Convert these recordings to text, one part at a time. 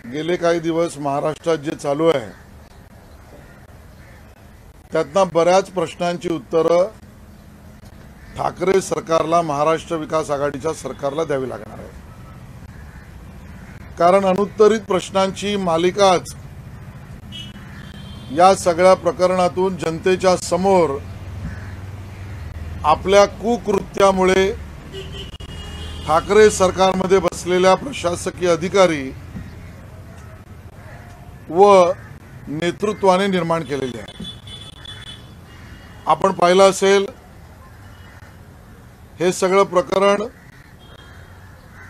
गेले काही दिवस महाराष्ट्रात जे चालू आहे त्यातनं बऱ्याच प्रश्नांची उत्तरं ठाकरे सरकारला, महाराष्ट्र विकास आघाडीच्या सरकारला द्यावी लागणार आहे। कारण अनुत्तरित प्रश्नांची मालिकाच या सगळ्या प्रकरणातून जनतेच्या समोर आपल्या कुकृत्यामुळे ठाकरे सरकारमध्ये बसलेल्या प्रशासकीय अधिकारी व नेतृत्वाने निर्माण केलेली आहे। आपण पाहिलं असेल हे सगळं प्रकरण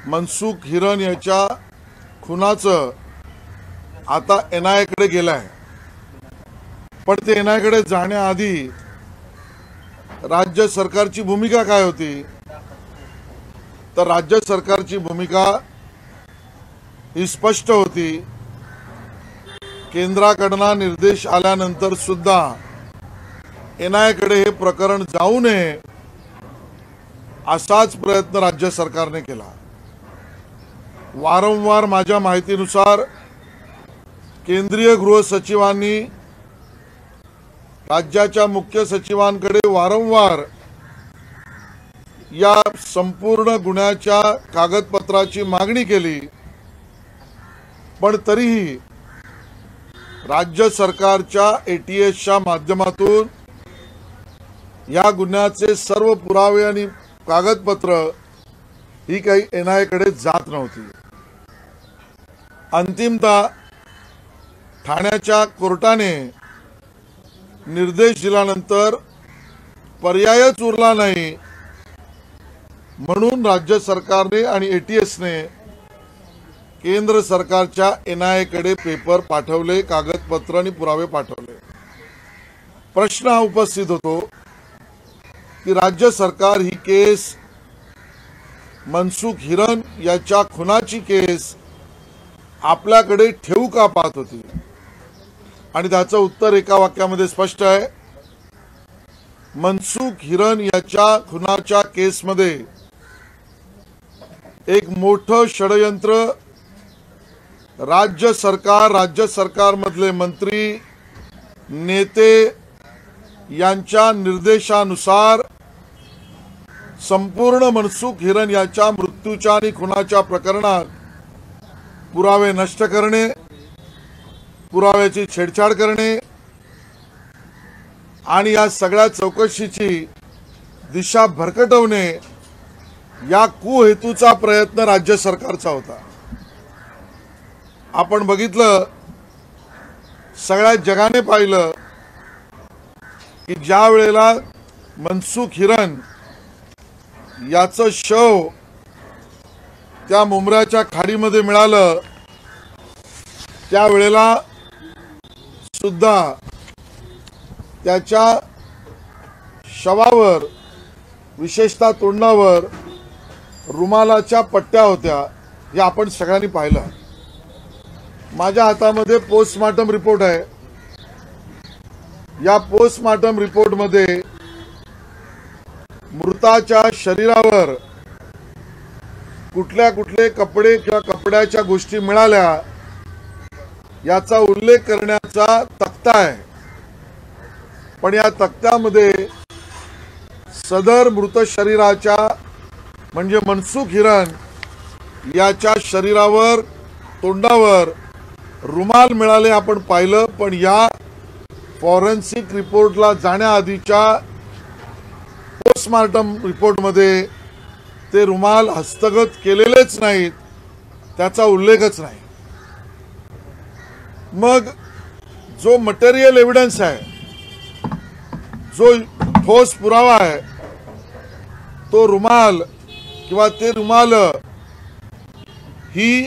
मनसुख हिरन याच्या खुनाचं आता एनआयए कडे गेलं आहे। पण ते एनआयए कडे जाण्याआधी राज्य सरकारची भूमिका काय होती, तर राज्य सरकारची भूमिका ही स्पष्ट होती। केंद्राकडून निर्देश आल्यानंतर सुद्धा एनआयए कडे हे प्रकरण जाऊ नये असाच प्रयत्न राज्य सरकारने केला। वारंवार माझ्या माहितीनुसार केंद्रीय गृह सचिवांनी राज्याच्या मुख्य सचिवांकडे वारंवार या संपूर्ण गुन्ह्याच्या कागदपत्राची मागणी केली, पण तरीही राज्य सरकारच्या एटीएसच्या माध्यमातून या गुन्ह्याचे सर्व पुरावे आणि कागदपत्र ही काही एनआयए कडे जात नव्हती। अंतिमतः ठाण्याच्या कोर्टाने निर्देश दिल्यानंतर पर्यायच उरला नाही म्हणून राज्य सरकारने आणि एटीएसने केंद्र सरकारच्या एनआयए कडे पेपर पाठवले, कागदपत्र आणि पुरावे पाठवले। प्रश्न हा उपस्थित होतो की राज्य सरकार ही केस मनसुख हिरन याच्या खुनाची केस आपल्याकडे ठेवू का पाहत होती, आणि त्याचं उत्तर एका वाक्यामध्ये स्पष्ट आहे। मनसुख हिरन याच्या खुनाच्या केसमध्ये एक मोठं षडयंत्र राज्य सरकारमधले मंत्री, नेते यांच्या निर्देशानुसार संपूर्ण मनसुख हिरन याच्या मृत्यूच्या आणि खुनाच्या प्रकरणात पुरावे नष्ट करणे, पुराव्याची छेडछाड करणे आणि या सगळ्या चौकशीची दिशा भरकटवणे या कुहेतूचा प्रयत्न राज्य सरकारचा होता। आपण बघितलं, सगळ्या जगाने पाहिलं की ज्या वेळेला मनसुख हिरन याचं शव त्या मुंब्र्याच्या खाडीमध्ये मिळालं, त्यावेळेला सुद्धा त्याच्या शवावर विशेषतः तोंडावर रुमालाच्या पट्ट्या होत्या, हे आपण सगळ्यांनी पाहिलं। माझ्या हातामध्ये पोस्टमार्टम रिपोर्ट आहे। या पोस्टमार्टम रिपोर्टमध्ये मृताच्या शरीरावर कुठले कपडे किंवा कपड्याच्या गोष्टी मिळाल्या याचा उल्लेख करण्याचा तक्ता आहे, पण या तक्त्यामध्ये सदर मृत शरीराच्या म्हणजे मनसुख हिरन याच्या शरीरावर, तोंडावर रुमाल मिळाले आपण पाहिलं, पण या फॉरेन्सिक रिपोर्टला जाण्याआधीच्या पोस्टमार्टम रिपोर्टमध्ये ते रुमाल हस्तगत केलेलेच नाहीत, त्याचा उल्लेखच नाही। मग जो मटेरियल एव्हिडन्स आहे, जो ठोस पुरावा आहे, तो रुमाल किंवा ते रुमाल ही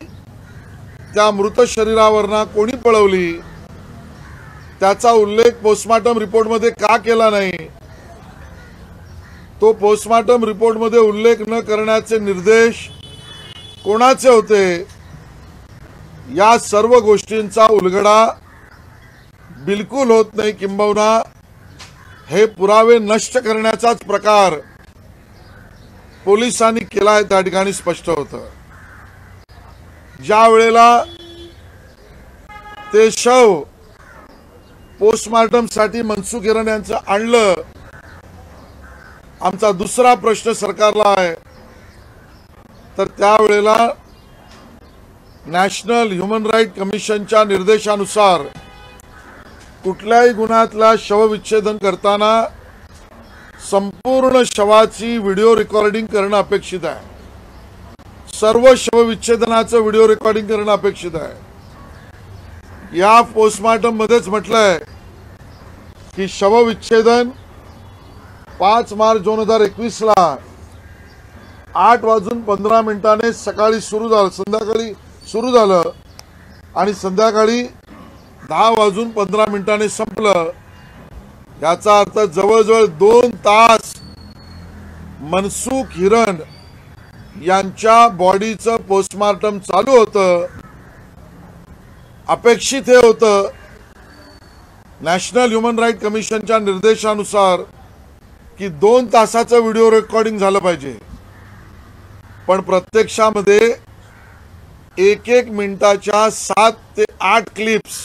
त्या मृत शरीरावरना कोणी पळवली, त्याचा उल्लेख पोस्टमार्टम रिपोर्टमध्ये का केला नाही, तो पोस्टमार्टम रिपोर्टमध्ये उल्लेख न करण्याचे निर्देश कोणाचे होते, या सर्व गोष्टींचा उलगडा बिलकुल होत नाही। किंबहुना हे पुरावे नष्ट करण्याचाच प्रकार पोलिसांनी केला आहे, त्या ठिकाणी स्पष्ट होतं। ज्या वेळेला ते शव पोस्टमार्टमसाठी मनसुख हिरेन यांचं आणलं। आमचा दुसरा प्रश्न सरकारला आहे, तर त्यावेळेला नॅशनल ह्युमन राईट कमिशनच्या निर्देशानुसार कुठल्याही गुन्ह्यातला शवविच्छेदन करताना संपूर्ण शवाची व्हिडिओ रेकॉर्डिंग करणं अपेक्षित आहे। सर्व शवविच्छेदनाचं व्हिडिओ रेकॉर्डिंग करणं अपेक्षित आहे। या पोस्टमार्टम मध्येच म्हटलंय की शवविच्छेदन 5 मार्च 2021 ला 8:15 सकाळी संध्याकाळी सुरू झालं आणि संध्याकाळी 10:15 संपलं। याचा अर्थ जवळजवळ 2 तास मनसुख हिरेन यांच्या बॉडीचं पोस्टमार्टम चालू होतं। अपेक्षित हे होतं नॅशनल ह्युमन राईट कमिशनच्या निर्देशानुसार की 2 तासाचं व्हिडिओ रेकॉर्डिंग झालं पाहिजे, पण प्रत्यक्षामध्ये 1-1 मिनिटाच्या 7 ते 8 क्लिप्स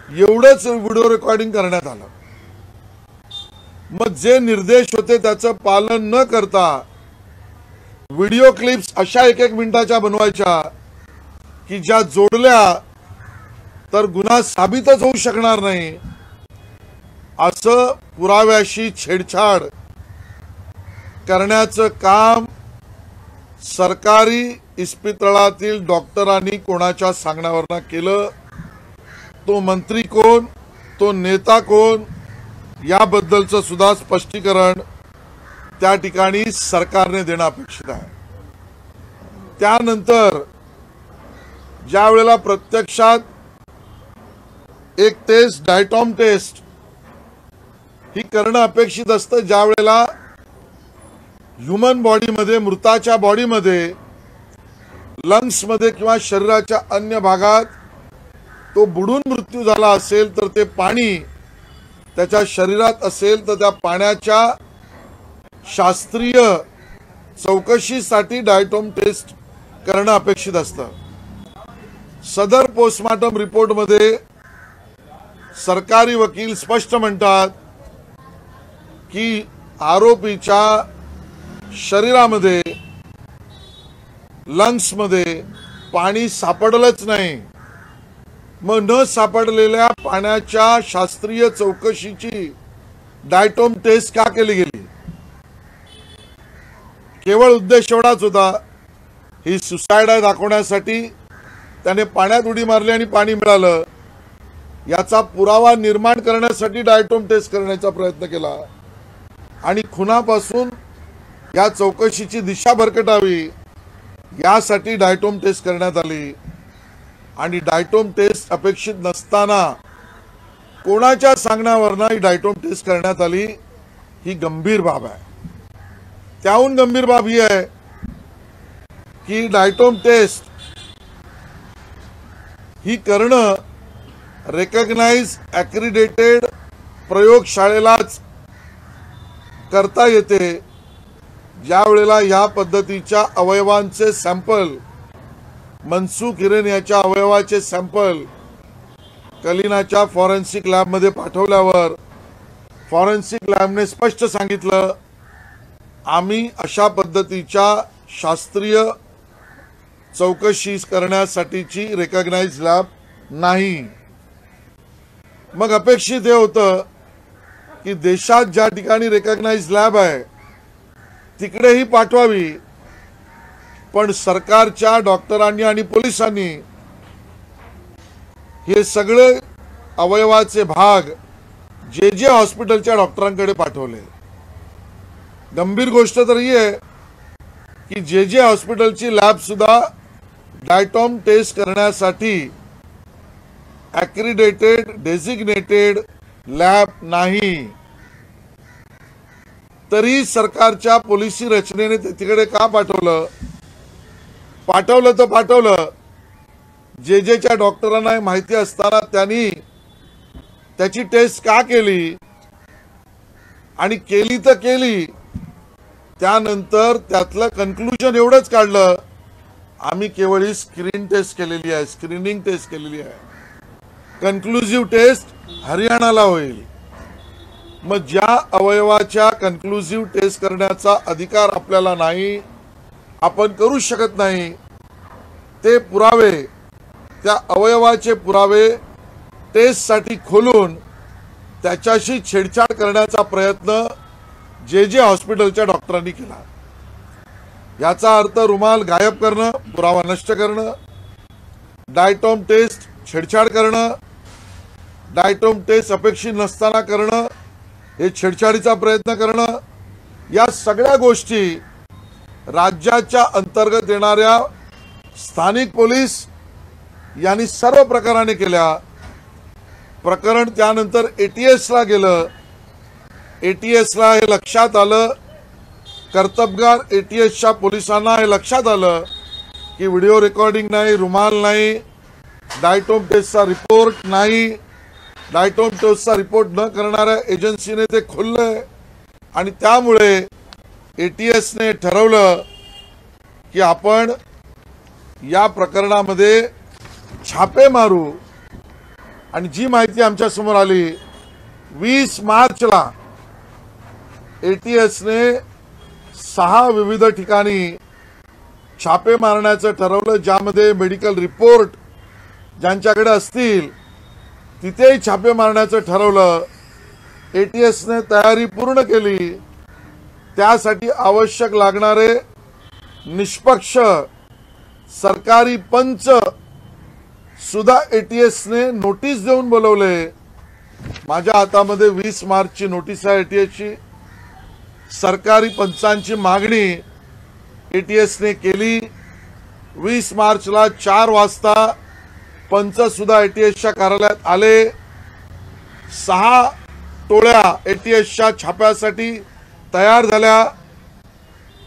एवढंच व्हिडिओ रेकॉर्डिंग करण्यात आलं। मग जे निर्देश होते त्याचं पालन न करता व्हिडिओ क्लिप्स अशा 1-1 मिनिटाच्या बनवायच्या की ज्या जोडल्या तर गुन्हा साबितच होऊ शकणार नाही, असं पुराव्याशी छेडछाड करण्याचं काम सरकारी इस्पितळातील डॉक्टरांनी कोणाच्या सांगण्यावरनं केलं। तो मंत्री कोण, तो नेता कोण, याबद्दलचं सुद्धा स्पष्टीकरण त्या ठिकाणी सरकारने देणं अपेक्षित आहे। त्यानंतर ज्या वेळेला प्रत्यक्षात एक टेस्ट डायटॉम टेस्ट ही करणं अपेक्षित असतं, ज्या वेळेला ह्युमन बॉडीमध्ये, मृताच्या बॉडीमध्ये, लंग्समध्ये किंवा शरीराच्या अन्य भागात तो बुडून मृत्यू झाला असेल तर ते पाणी त्याच्या शरीरात असेल तर त्या पाण्याच्या शास्त्रीय चौकशीसाठी डायटॉम टेस्ट करणं अपेक्षित असतं। सदर पोस्टमार्टम रिपोर्टमध्ये सरकारी वकील स्पष्ट म्हणतात की आरोपीच्या शरीरामध्ये, लंग्समध्ये पाणी सापडलंच नाही। मग न सापडलेल्या पाण्याच्या शास्त्रीय चौकशीची डायटॉम टेस्ट का केली गेली? केवळ उद्देश एवढाच होता, ही सुसाईड आहे दाखवण्यासाठी त्याने पाण्यात उडी मारली आणि पाणी मिळालं, याचा पुरावा निर्माण करण्यासाठी डायटॉम टेस्ट करण्याचा प्रयत्न केला आणि खुनापासून या चौकशीची दिशा भरकटावी यासाठी डायटॉम टेस्ट करण्यात आली। आणि डायटॉम टेस्ट अपेक्षित नसताना कोणाच्या सांगण्यावरनं ही डायटॉम टेस्ट करण्यात आली, ही गंभीर बाब आहे। त्याहून गंभीर बाब ही आहे की डायटॉम टेस्ट ही करणं रेकग्नाइज ॲक्रिडेटेड प्रयोगशाळेलाच करता येते, ज्या वेळेला या पद्धतीच्या अवयवांचे सॅम्पल, मनसुख हिरेन याच्या अवयवाचे सॅम्पल कलिनाच्या फॉरेन्सिक लॅबमध्ये पाठवल्यावर फॉरेन्सिक लॅबने स्पष्ट सांगितलं, आम्ही अशा पद्धतीच्या शास्त्रीय चौकशी करण्यासाठीची रेकग्नाइज लॅब नाही। मग अपेक्षित हे होतं की देशात ज्या ठिकाणी रेकग्नाइज लॅब आहे तिकडेही पाठवावी, पण सरकारच्या डॉक्टरांनी आणि पोलिसांनी हे सगळे अवयवाचे भाग जे हॉस्पिटलच्या डॉक्टरांकडे पाठवले। गंभीर गोष्ट तर ही आहे की जे हॉस्पिटलची लॅब सुद्धा डायटॉम टेस्ट करण्यासाठी ॲक्रिडेटेड डेझिग्नेटेड लॅब नाही, तरी सरकारच्या पॉलिसी रचनेने तिकडे का पाठवलं? पाठवलं जेच्या डॉक्टरांना माहिती असताना त्यांनी त्याची टेस्ट का केली? आणि केली तर केली, त्यानंतर त्यातलं कन्क्लूजन एवढंच काढलं, आम्ही केवळ ही स्क्रीनिंग टेस्ट केलेली आहे। कन्क्लुसिव्ह टेस्ट हरियाणाला होईल। मग ज्या अवयवाच्या कन्क्लुसिव्ह टेस्ट करण्याचा अधिकार आपल्याला नाही, आपण करू शकत नाही, ते पुरावे, त्या अवयवाचे पुरावे टेस्टसाठी खोलून त्याच्याशी छेडछाड करण्याचा प्रयत्न जे हॉस्पिटलच्या डॉक्टरांनी केला। याचा अर्थ रुमाल गायब करणं, पुरावा नष्ट करणं, डायटॉम टेस्ट छेडछाड करणं, डायटॉम टेस्ट अपेक्षित नसताना करणं, हे छेडछाडीचा प्रयत्न करणं, या सगळ्या गोष्टी राज्याच्या अंतर्गत येणाऱ्या स्थानिक पोलीस यांनी सर्व प्रकाराने केल्या। प्रकरण त्यानंतर ATS ला गेलं। ATS ला हे लक्षात आलं, कर्तबगार ATSच्या पोलिसांना हे लक्षात आलं की व्हिडिओ रेकॉर्डिंग नाही, रुमाल नाही, डायटॉम टेस्टचा रिपोर्ट नाही, डायटॉम टेस्टचा रिपोर्ट न करणाऱ्या एजन्सीने ते खोललंय आणि त्यामुळे ATSने ठरवलं की आपण या प्रकरणामध्ये छापे मारू। आणि जी माहिती आमच्या समोर आली, 20 मार्चला ATSने 6 विविध ठिकाणी छापे मारण्याचं ठरवलं, ज्यामध्ये मेडिकल रिपोर्ट ज्यांच्याकडे असतील तिथेही छापे मारण्याचं ठरवलं। ATSने तयारी पूर्ण केली। त्यासाठी आवश्यक लागणारे निष्पक्ष सरकारी पंच सुद्धा ATSने नोटीस देऊन बोलवले। माझ्या हातामध्ये 20 मार्चची नोटीस आहे ATSची। सरकारी पंचांची मागणी ATSने केली। 20 मार्चला 4 वाजता पंच सुद्धा ATSच्या कार्यालयात आले। 6 टोळ्या ATSच्या छाप्यासाठी तयार झाल्या।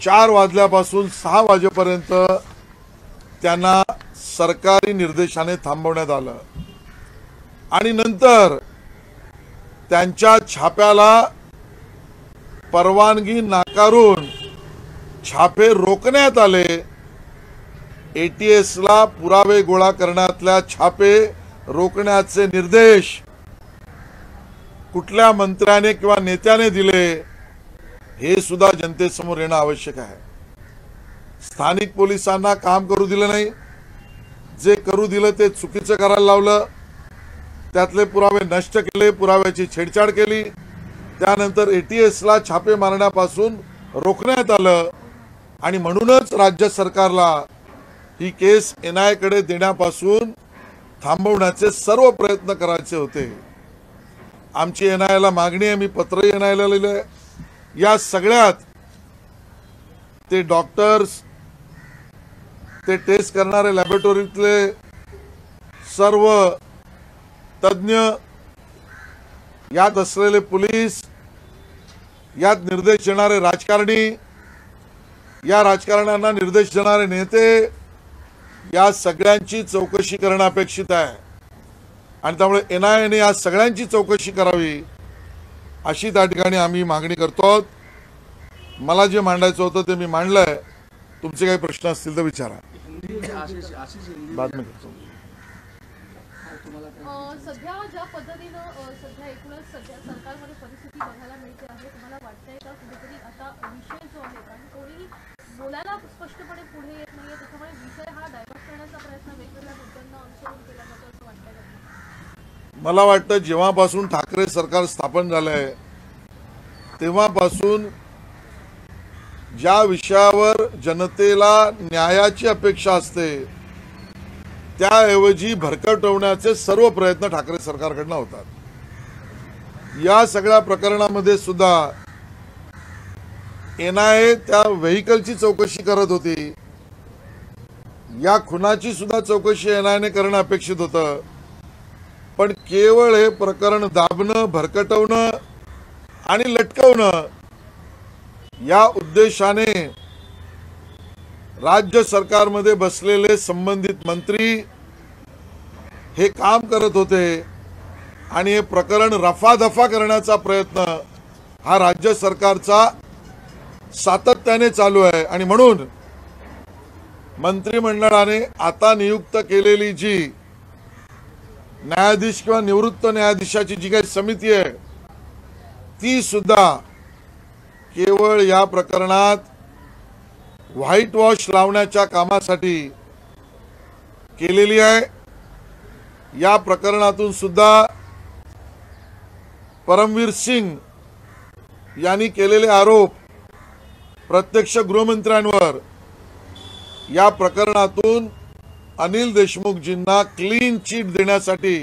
4 वाजल्यापासून 6 वाजेपर्यंत त्यांना सरकारी निर्देशाने थांबवण्यात आलं आणि नंतर त्यांच्या छाप्याला परवानगी नाकारून छापे रोखण्यात आले। ATSला पुरावे गोळा करण्यातल्या छापे रोखण्याचे निर्देश कुठल्या मंत्र्याने किंवा नेत्याने दिले हे सुद्धा जनतेसमोर येणं आवश्यक आहे। स्थानिक पोलिसांना काम करू दिलं नाही, जे करू दिलं ते चुकीचं करायला लावलं, त्यातले पुरावे नष्ट केले, पुराव्याची छेडछाड केली, त्यानंतर ATSला छापे मारण्यापासून रोखण्यात आलं आणि म्हणूनच राज्य सरकारला ही केस NIA कडे देण्यापासून थांबवण्याचे सर्व प्रयत्न करायचे होते। आमची NIAला मागणी आहे, मी पत्रही NIAला लिहिलंय। या सगळ्यात ते डॉक्टर्स, ते टेस्ट करणारे लॅबोरेटरीतले सर्व तज्ञ, यात असलेले पोलीस, यात निर्देश देणारे राजकारणी, या राजकारण्यांना निर्देश देणारे नेते, या सगळ्यांची चौकशी करणं अपेक्षित आहे आणि त्यामुळे NIAने या सगळ्यांची चौकशी करावी अशी त्या ठिकाणी आम्ही मागणी करतो। मला जे मांडायचं होतं ते मी मांडलंय। तुमचे काही प्रश्न असतील तर विचारा, बाद में करतो। सध्या ज्या पद्धतीनं सध्या एकूणच सध्या सरकारमध्ये परिस्थिती बघायला मिळते आहे, तुम्हाला वाटतंय का कुठेतरी आता विषय जो आहे, कारण कोणीही बोलायला स्पष्टपणे पुढे येत नाहीये, त्याच्यामुळे विषय हा डायव्हर्ट करण्याचा प्रयत्न वेगवेगळ्या मुद्द्यांना अनुसरून केला जातो असं वाटतंय का? मला वाटतं जेव्हापासून ठाकरे सरकार स्थापन झालंय तेव्हापासून ज्या विषयावर जनतेला न्यायाची अपेक्षा असते त्याऐवजी भरकटवण्याचे सर्व प्रयत्न ठाकरे सरकारकडून होतात। या सगळ्या प्रकरणामध्ये सुद्धा NIA त्या व्हेकलची चौकशी करत होती, या खुनाची सुद्धा चौकशी NIAने करणं अपेक्षित होतं, पण केवळ हे प्रकरण दाबणं, भरकटवणं आणि लटकवणं या उद्देशाने राज्य सरकारमध्ये बसलेले संबंधित मंत्री हे काम करत होते आणि हे प्रकरण रफादफा करण्याचा प्रयत्न हा राज्य सरकारचा सातत्याने चालू आहे आणि म्हणून मंत्रिमंडळाने आता नियुक्त केलेली जी न्यायाधीश किंवा निवृत्त न्यायाधीशाची जी काही समिती आहे ती सुद्धा केवळ या प्रकरणात व्हाईट वॉश लावण्याच्या कामासाठी केलेली आहे। या प्रकरणातून सुद्धा परमवीर सिंग यांनी केलेले आरोप प्रत्यक्ष गृहमंत्र्यांवर, या प्रकरणातून अनिल देशमुखजींना क्लीन चिट देण्यासाठी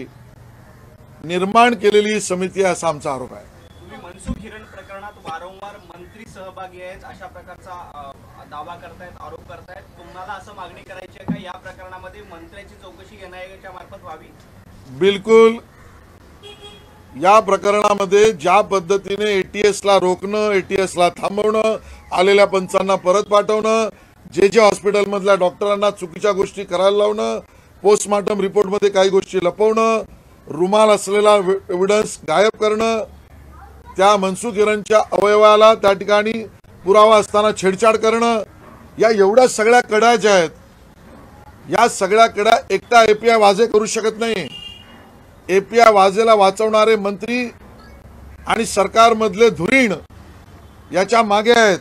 निर्माण केलेली ही समिती असा आमचा आरोप आहे। तुम्ही मनसुख हिरण प्रकरणात वारंवार मंत्री सहभागी आहेत अशा प्रकारचा दावा करतायत, आरोप करतायत। तुम्हाला असं मागणी करायची आहे का या प्रकरणामध्ये मंत्र्याची चौकशी NIAच्या मार्फत व्हावी? बिलकुल। या प्रकरणामध्ये ज्या पद्धतीने ATS ला रोखणं, ATS ला थांबवणं, आलेल्या पंचांना परत पाठवणं, जे हॉस्पिटल मधल्या डॉक्टरांना चुकीच्या गोष्टी करायला लावणं, पोस्टमॉर्टम रिपोर्टमध्ये काही गोष्टी लपवणं, रुमाल असलेला एव्हिडन्स गायब करणं, त्या मनसुख हिरणच्या अवयवाला त्या ठिकाणी पुरावा असताना छेडछाड करणं, या एवढ्या सगळ्या कड्या ज्या आहेत, या सगळ्या कड्या एकटा API वाजे करू शकत नाही। API वाजेला वाचवणारे मंत्री आणि सरकारमधले धुरीण याच्या मागे आहेत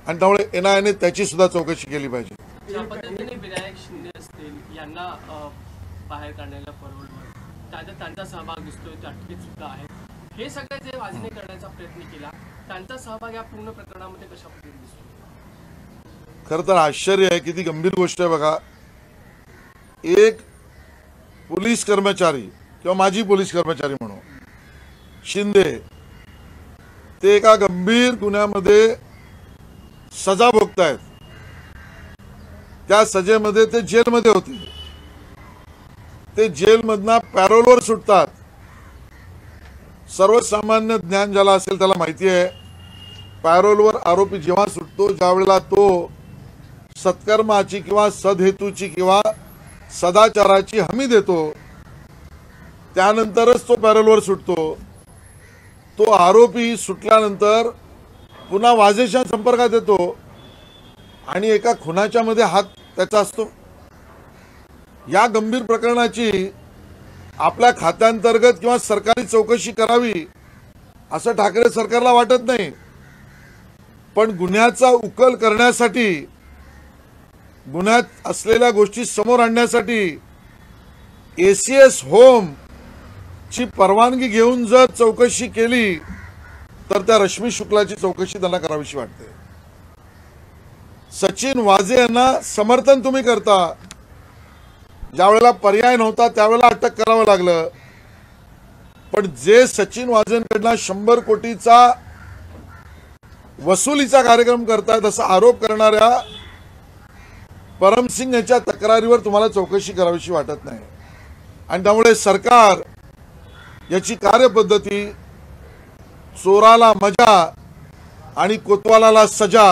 आणि त्यामुळे NIAने त्याची सुद्धा चौकशी केली पाहिजे। ज्या पद्धतीने विनायक शिंदे असतील यांना बाहेर काढण्याला परवडलं, त्यांचा सहभाग दिसतोय, त्या अटकेत सुद्धा आहे। हे सगळे जे वाजने करण्याचा प्रयत्न केला, त्यांचा सहभाग या पूर्ण प्रकरणामध्ये कशा पद्धतीने दिसतो? खरं तर आश्चर्य आहे, किती गंभीर गोष्ट आहे बघा। एक पोलीस कर्मचारी किंवा माजी पोलीस कर्मचारी म्हणून शिंदे, ते एका गंभीर गुन्ह्यामध्ये सजा भोगतायत। त्या सजेमध्ये ते जेलमध्ये होते, ते जेलमधनं पॅरोलवर सुटतात। सर्वसामान्य ज्ञान ज्याला असेल त्याला माहिती आहे, पॅरोलवर आरोपी जेव्हा सुटतो, ज्यावेळेला तो सत्कर्माची किंवा सदहेतूची किंवा सदाचाराची हमी देतो, त्यानंतरच तो पॅरोलवर सुटतो। तो आरोपी सुटल्यानंतर पुन्हा वाजेच्या संपर्कात येतो आणि एका खुनाच्या मध्ये हात त्याचा असतो। या गंभीर प्रकरणाची आपल्या खात्यांतर्गत किंवा सरकारी चौकशी करावी असं ठाकरे सरकारला वाटत नाही, पण गुन्ह्याचा उकल करण्यासाठी, गुन्ह्यात असलेल्या गोष्टी समोर आणण्यासाठी ACS होम ची परवानगी घेऊन जर चौकशी केली तर त्या रश्मी शुक्लाची चौकशी त्यांना करावीशी वाटते। सचिन वाजे यांना समर्थन तुम्ही करता, ज्यावेळेला पर्याय नव्हता त्यावेळेला अटक करावं लागलं, पण जे सचिन वाजेंकडनं 100 कोटीचा वसुलीचा कार्यक्रम करतायत असा आरोप करणाऱ्या परमसिंग यांच्या तक्रारीवर तुम्हाला चौकशी करावीशी वाटत नाही। आणि त्यामुळे सरकार याची कार्यपद्धती चोराला मजा आणि कोतवालाला सजा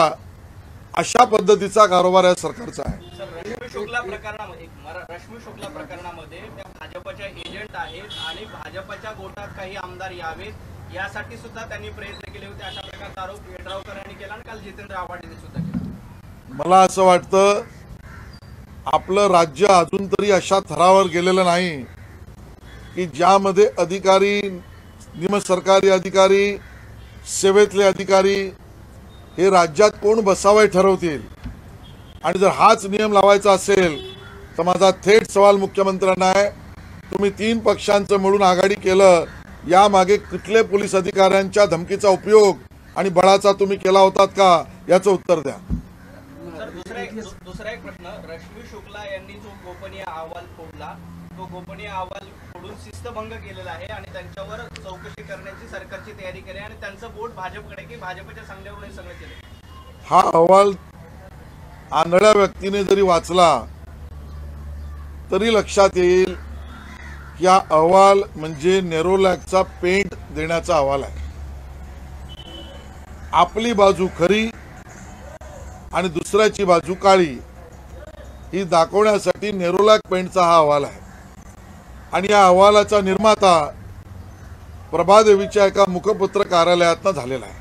अशा पद्धतीचा कारोबार या सरकारचा आहे। सर, रश्मी शुक्ला प्रकरणामध्ये त्या भाजपच्या एजंट आहेत आणि भाजपच्या गोटात काही आमदार यावेत यासाठी सुद्धा त्यांनी प्रयत्न केले होते, अशा प्रकारचा आरोप येड्रावकर यांनी केला आणि काल जितेंद्र आव्हाडांनी सुद्धा केला। मला असं वाटतं आपलं राज्य अजून तरी अशा थरावर गेलेलं नाही की ज्यामध्ये अधिकारी, निमसरकारी अधिकारी, सेवेतले अधिकारी हे राज्यात कोण बसावे ठरवतील। आणि जर हाच नियम लावायचा असेल तर माझा थेट सवाल मुख्यमंत्र्यांना आहे, तुम्ही 3 पक्षांचं मिळून आघाडी केलं, यामागे कुठले पोलीस अधिकाऱ्यांच्या धमकीचा उपयोग आणि बळाचा तुम्ही केला होतात का, याचं उत्तर द्या। सर, दुसरा एक प्रश्न, रश्मी शुक्ला यांनी जो गोपनीय अहवाल फोडला, तो गोपनीय अहवाल फोडून शिस्तभंग केलेला आहे आणि त्यांच्यावर चौकशी करण्याची सरकारची तयारी केली आणि त्यांचं बोट भाजपकडे की भाजपच्या सांगण्यावरून हे सगळं केलं। हा अहवाल आंधळ्या व्यक्तीने जरी वाचला तरी लक्षात येईल की हा अहवाल म्हणजे नेरोलॅकचा पेंट देण्याचा अहवाल आहे। आपली बाजू खरी आणि दुसऱ्याची बाजू काळी ही दाखवण्यासाठी नेरोलॅक पेंटचा हा अहवाल आहे। आणि या अहवालाचा निर्माता प्रभादेवीच्या एका मुखपत्र कार्यालयातनं झालेला आहे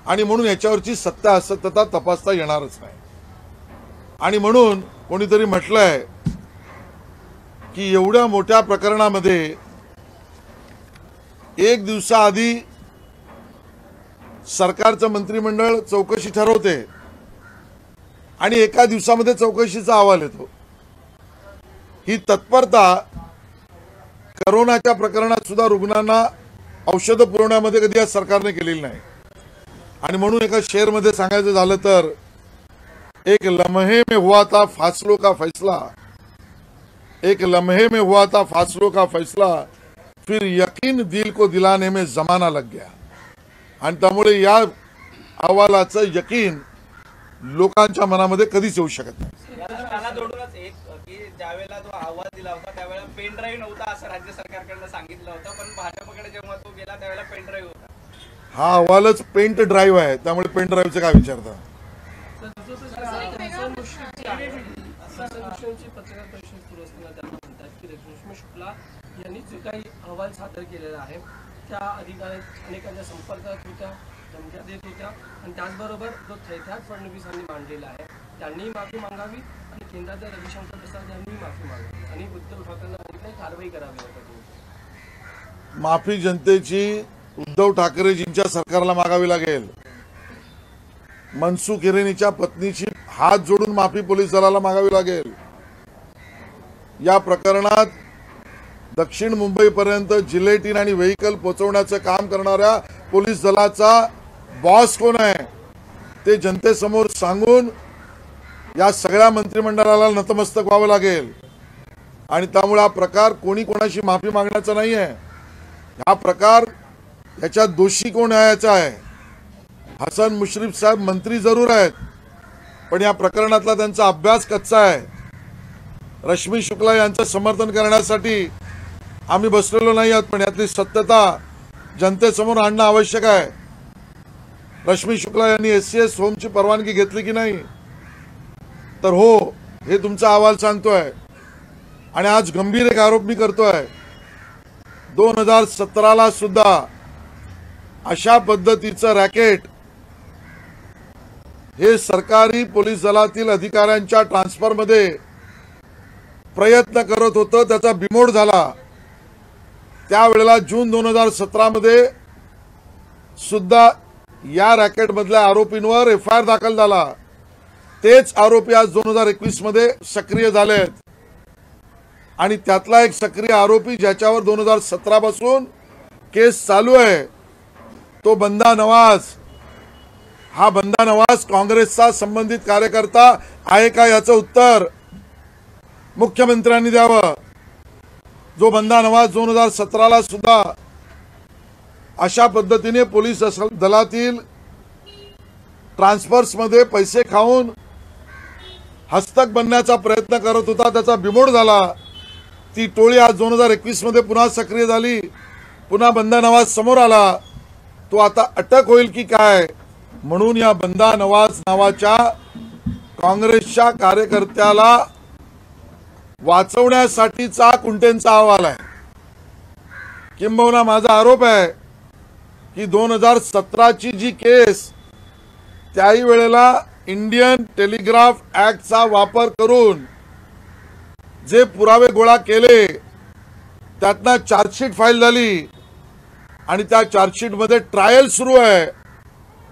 आणि म्हणून याच्यावरची सत्यासत्यता तपासता येणारच नाही। आणि म्हणून कोणीतरी म्हटलंय की एवढ्या मोठ्या प्रकरणामध्ये एक दिवसाआधी सरकारचं मंत्रिमंडळ चौकशी ठरवते आणि एका दिवसामध्ये चौकशीचा अहवाल येतो। ही तत्परता कोरोनाच्या प्रकरणात सुद्धा रुग्णांना औषधं पुरवण्यामध्ये कधी या सरकारने केलेली नाही। आणि म्हणून एका शेअरमध्ये सांगायचं झालं तर एक लम्हे में हुआ था फासलों का फैसला, एक लम्हे में हुआ था फासलों का फैसला, फिर यकीन दिल को दिलाने में जमाना लग गया। आणि त्यामुळे या अहवालाचं यकीन लोकांच्या मनामध्ये कधीच येऊ शकत नाही। त्याला जोडूनच एक की ज्यावेळेला जो अहवाल दिला होता त्यावेळेला पेन ड्राईव्ह नव्हता असं राज्य सरकारकडनं सांगितलं होतं, पण भाजपकडे जेव्हा तो गेला त्यावेळेला पेन ड्राईव्ह होता। हा अहवालच पेंट ड्राईव्ह आहे, त्यामुळे पेन ड्राईव्हचं काय विचारता? मुश्रीफची पत्रकार परिषद सुरू असताना त्यांना म्हणतात की रश्मी शुक्ला यांनी जो काही अहवाल सादर केलेला आहे त्या अधिकारी अनेकांच्या संपर्कात होत्या, धमक्या देत होत्या आणि त्याचबरोबर जो थैथ्यात फडणवीसांनी मांडलेला आहे त्यांनी माफी मागावी आणि केंद्राचे रविशंकर प्रसाद यांनी माफी मागावी आणि उद्धव ठाकरेंना सांगितलं कारवाई करावी यासाठी। माफी जनतेची उद्धव ठाकरेजींच्या सरकारला मागावी लागेल। मनसुख हिरेनीच्या पत्नीची हात जोडून माफी पोलीस दलाला मागावी लागेल। या प्रकरणात दक्षिण मुंबईपर्यंत जिलेटिन आणि व्हेइकल पोहोचवण्याचं काम करणाऱ्या पोलीस दलाचा बॉस कोण आहे ते जनतेसमोर सांगून या सगळ्या मंत्रिमंडळाला नतमस्तक व्हावं लागेल। आणि त्यामुळे हा प्रकार कोणी कोणाशी माफी मागण्याचा नाही आहे। हा प्रकार याच्यात दोषी कोण आहे याचा आहे। हसन मुश्रीफ साहेब मंत्री जरूर आहेत, पण या प्रकरणातला त्यांचा अभ्यास कच्चा आहे। रश्मी शुक्ला यांचं समर्थन करण्यासाठी आम्ही बसलेलो नाही आहोत, पण यातली सत्यता जनतेसमोर आणणं आवश्यक आहे। रश्मी शुक्ला यांनी SCS होमची परवानगी घेतली की नाही, तर हो हे तुमचा अहवाल सांगतोय। आणि आज गंभीर एक आरोप मी करतोय, 2017ला सुद्धा अशा पद्धतीचं रॅकेट हे सरकारी पोलीस दलातील अधिकाऱ्यांच्या ट्रान्सफरमध्ये प्रयत्न करत होतं, त्याचा बिमोड झाला। त्यावेळेला जून 2017 मध्ये सुद्धा या रॅकेटमधल्या आरोपींवर FIR दाखल झाला। तेच आरोपी आज 2021 मध्ये सक्रिय झालेत आणि त्यातला एक सक्रिय आरोपी ज्याच्यावर 2017 पासून केस चालू आहे तो बंदा नवाज। हा बंदा नवाज काँग्रेसचा संबंधित कार्यकर्ता आहे का याचं उत्तर मुख्यमंत्र्यांनी द्यावं। जो बंदा नवाज 2017ला सुद्धा अशा पद्धतीने पोलीस दलातील ट्रान्सफर्समध्ये पैसे खाऊन हस्तक बनण्याचा प्रयत्न करत होता, त्याचा बिमोड झाला। ती टोळी आज 2021 मध्ये पुन्हा सक्रिय झाली, पुन्हा बंदा नवाज समोर आला। तो आता अटक होईल की काय म्हणून या बंदा नवाज नावाच्या काँग्रेसच्या कार्यकर्त्याला वाचवण्यासाठीचा कुंटेंचा अहवाल आहे। किंबहुना माझा आरोप आहे की 2017ची जी केस त्याही वेळेला इंडियन टेलिग्राफ ऍक्टचा वापर करून जे पुरावे गोळा केले त्यातनं चार्जशीट फाईल झाली आणि त्या चार्जशीटमध्ये ट्रायल सुरू आहे।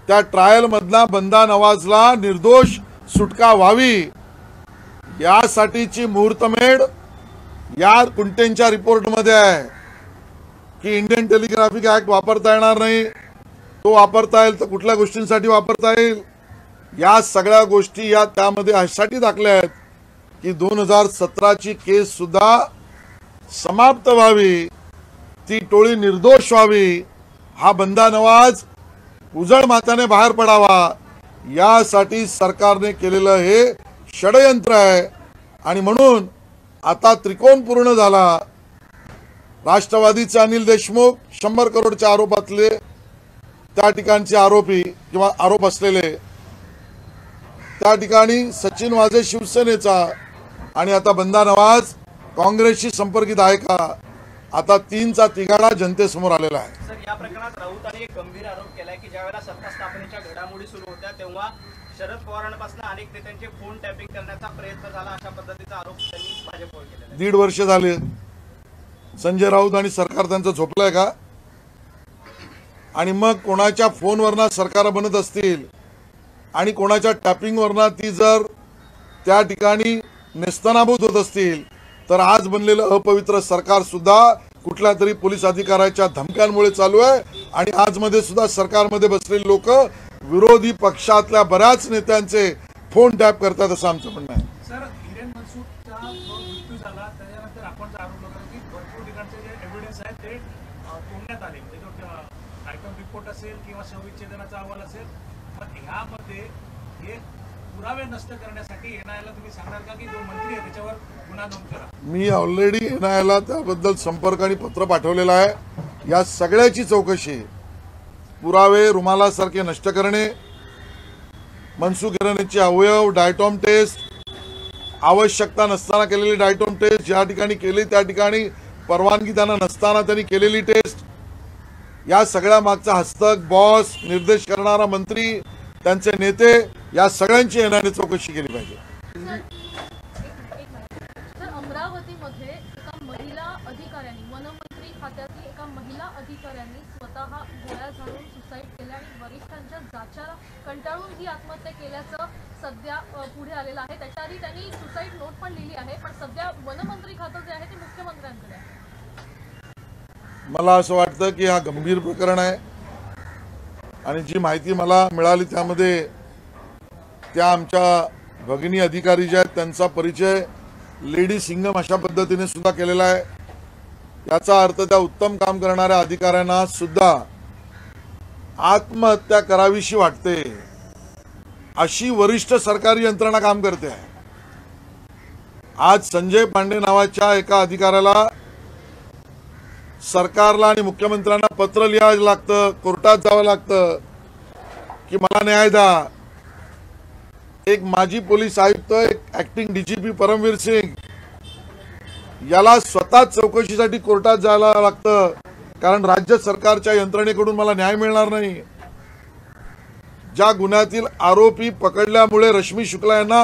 त्या ट्रायल मधला बंदा नवाजला निर्दोष सुटका व्हावी यासाठीची मुहूर्तमेढ या कुंटेंच्या रिपोर्टमध्ये आहे की इंडियन टेलिग्राफिक ऍक्ट वापरता येणार नाही, तो वापरता येईल तर कुठल्या गोष्टींसाठी वापरता येईल या सगळ्या गोष्टी या त्यामध्ये ह्यासाठी दाखल्या आहेत की 2017ची केस सुद्धा समाप्त व्हावी, ती टोळी निर्दोष व्हावी, हा बंदा नवाज उजळ माथ्याने बाहेर पडावा यासाठी सरकारने केलेलं हे षडयंत्र आहे। आणि म्हणून आता त्रिकोण पूर्ण झाला। राष्ट्रवादीचे अनिल देशमुख 100 करोडच्या आरोपातले त्या ठिकाणचे आरोपी किंवा आरोप असलेले, त्या ठिकाणी सचिन वाझे शिवसेनेचा आणि आता बंदा नवाज काँग्रेसशी संपर्कित आहे का, आता 3चा तिघाडा जनतेसमोर आलेला आहे। सर, या प्रकरणात राऊतांनी एक गंभीर आरोप केलाय की ज्यावेळेला सत्ता स्थापनेच्या घडामोडी सुरू होत्या तेव्हा शरद पवारांपासून अनेक नेत्यांचे फोन टॅपिंग करण्याचा प्रयत्न झाला, अशा पद्धतीचा आरोप त्यांनी भाजपवर केलेलं आहे. 1.5 वर्ष झाले. संजय राऊत आणि सरकार त्यांचं झोपलंय का? आणि मग कोणाच्या फोनवरनं सरकार बनत असतील आणि कोणाच्या टॅपिंगवरनं ती जर त्या ठिकाणी नेस्तनाबूत होत असतील तर आज बनलेलं अपवित्र सरकार सुद्धा कुठल्या तरी पोलीस अधिकाऱ्याच्या धमक्यांमुळे चालू आहे. आणि आज मध्ये सुद्धा सरकारमध्ये बसलेले लोक विरोधी पक्षातल्या बऱ्याच नेत्यांचे फोन टॅप करतात असं आमचं म्हणणं आहे. सर, हिरेन मनसूरचा जो मृत्यू झाला त्याच्यानंतर आपण जो आरोप लगावला की भरपूर ठिकाणचे जे एव्हिडन्स आहेत ते तोडण्यात आले. म्हणजे जो आयटम रिपोर्ट असेल किंवा शवविच्छेदनाचा अहवाल असेल, पण ह्यामध्ये हे पुरावे नष्ट करण्यासाठी एनआयला तुम्ही सांगणार का की जो मंत्री आहे त्याच्यावर गुन्हा नोंद करा? मी ऑलरेडी एनआयला त्याबद्दल संपर्क आणि पत्र पाठवलेलं आहे. या सगळ्याची चौकशी, पुरावे रुमालासारखे नष्ट करणे, मनसुख हिरेनचे अवयव, डायटॉम टेस्ट, आवश्यकता नसताना केलेली डायटॉम टेस्ट, ज्या ठिकाणी केली त्या ठिकाणी परवानगी त्यांना नसताना त्यांनी केलेली टेस्ट, या सगळ्या मागचा हस्तक, बॉस, निर्देश करणारा मंत्री, त्यांचे नेते, या सगळ्यांची एनआयने चौकशी केली पाहिजे. तर अमरावतीमध्ये एका महिला अधिकाऱ्यांनी, वनमंत्री खात्यातील एका महिला अधिकाऱ्यांनी स्वतः गोळ्या झाडून सुसाईड केल्या आणि वरिष्ठांच्या जाचाला कंटाळून ही आत्महत्या केल्याचं सध्या पुढे आलेलं आहे. त्याच्या आधी त्यांनी सुसाईड नोट पण लिहिली आहे, पण सध्या वनमंत्री खातं जे आहे ते मुख्यमंत्र्यांकडे आहे. मला असं वाटतं की हा गंभीर प्रकरण आहे आणि जी माहिती मला मिळाली त्यामध्ये त्या आमच्या भगिनी अधिकारी ज्या आहेत त्यांचा परिचय लेडी सिंगम अशा पद्धतीने सुद्धा केलेला आहे. याचा अर्थ त्या उत्तम काम करणाऱ्या अधिकाऱ्यांना सुद्धा आत्महत्या करावीशी वाटते अशी वरिष्ठ सरकारी यंत्रणा काम करते आहे. आज संजय पांडे नावाच्या एका अधिकाऱ्याला सरकारला आणि मुख्यमंत्र्यांना पत्र लिहावं लागतं, कोर्टात जावं लागतं की मला न्याय द्या. एक माजी पोलीस आयुक्त, एक ऍक्टिंग डीजीपी परमवीर सिंग, याला स्वतः चौकशीसाठी कोर्टात जायला लागतं कारण राज्य सरकारच्या यंत्रणेकडून मला न्याय मिळणार नाही. ज्या गुन्ह्यातील आरोपी पकडल्यामुळे रश्मी शुक्ला यांना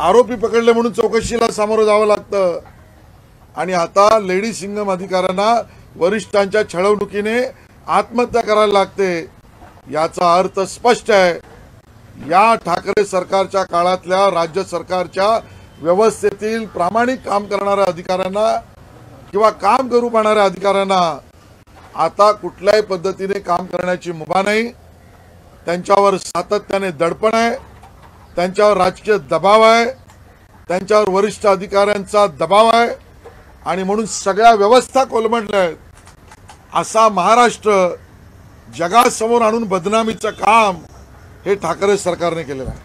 आरोपी पकडले म्हणून चौकशीला सामोरं जावं लागतं. आणि आता लेडी सिंगम अधिकाऱ्यांना वरिष्ठांच्या छळवणुकीने आत्महत्या करायला लागते. याचा अर्थ स्पष्ट आहे, या ठाकरे सरकारच्या काळातल्या राज्य सरकारच्या व्यवस्थेतील प्रामाणिक काम करणाऱ्या अधिकाऱ्यांना किंवा काम करू पाहणाऱ्या अधिकाऱ्यांना आता कुठल्याही पद्धतीने काम करण्याची मुभा नाही. त्यांच्यावर सातत्याने दडपण आहे, त्यांच्यावर राजकीय दबाव आहे, त्यांच्यावर वरिष्ठ अधिकाऱ्यांचा दबाव आहे आणि म्हणून सगळ्या व्यवस्था कोलमडल्या आहेत. असा महाराष्ट्र जगासमोर आणून बदनामीचं काम हे ठाकरे सरकारने केलेलं आहे.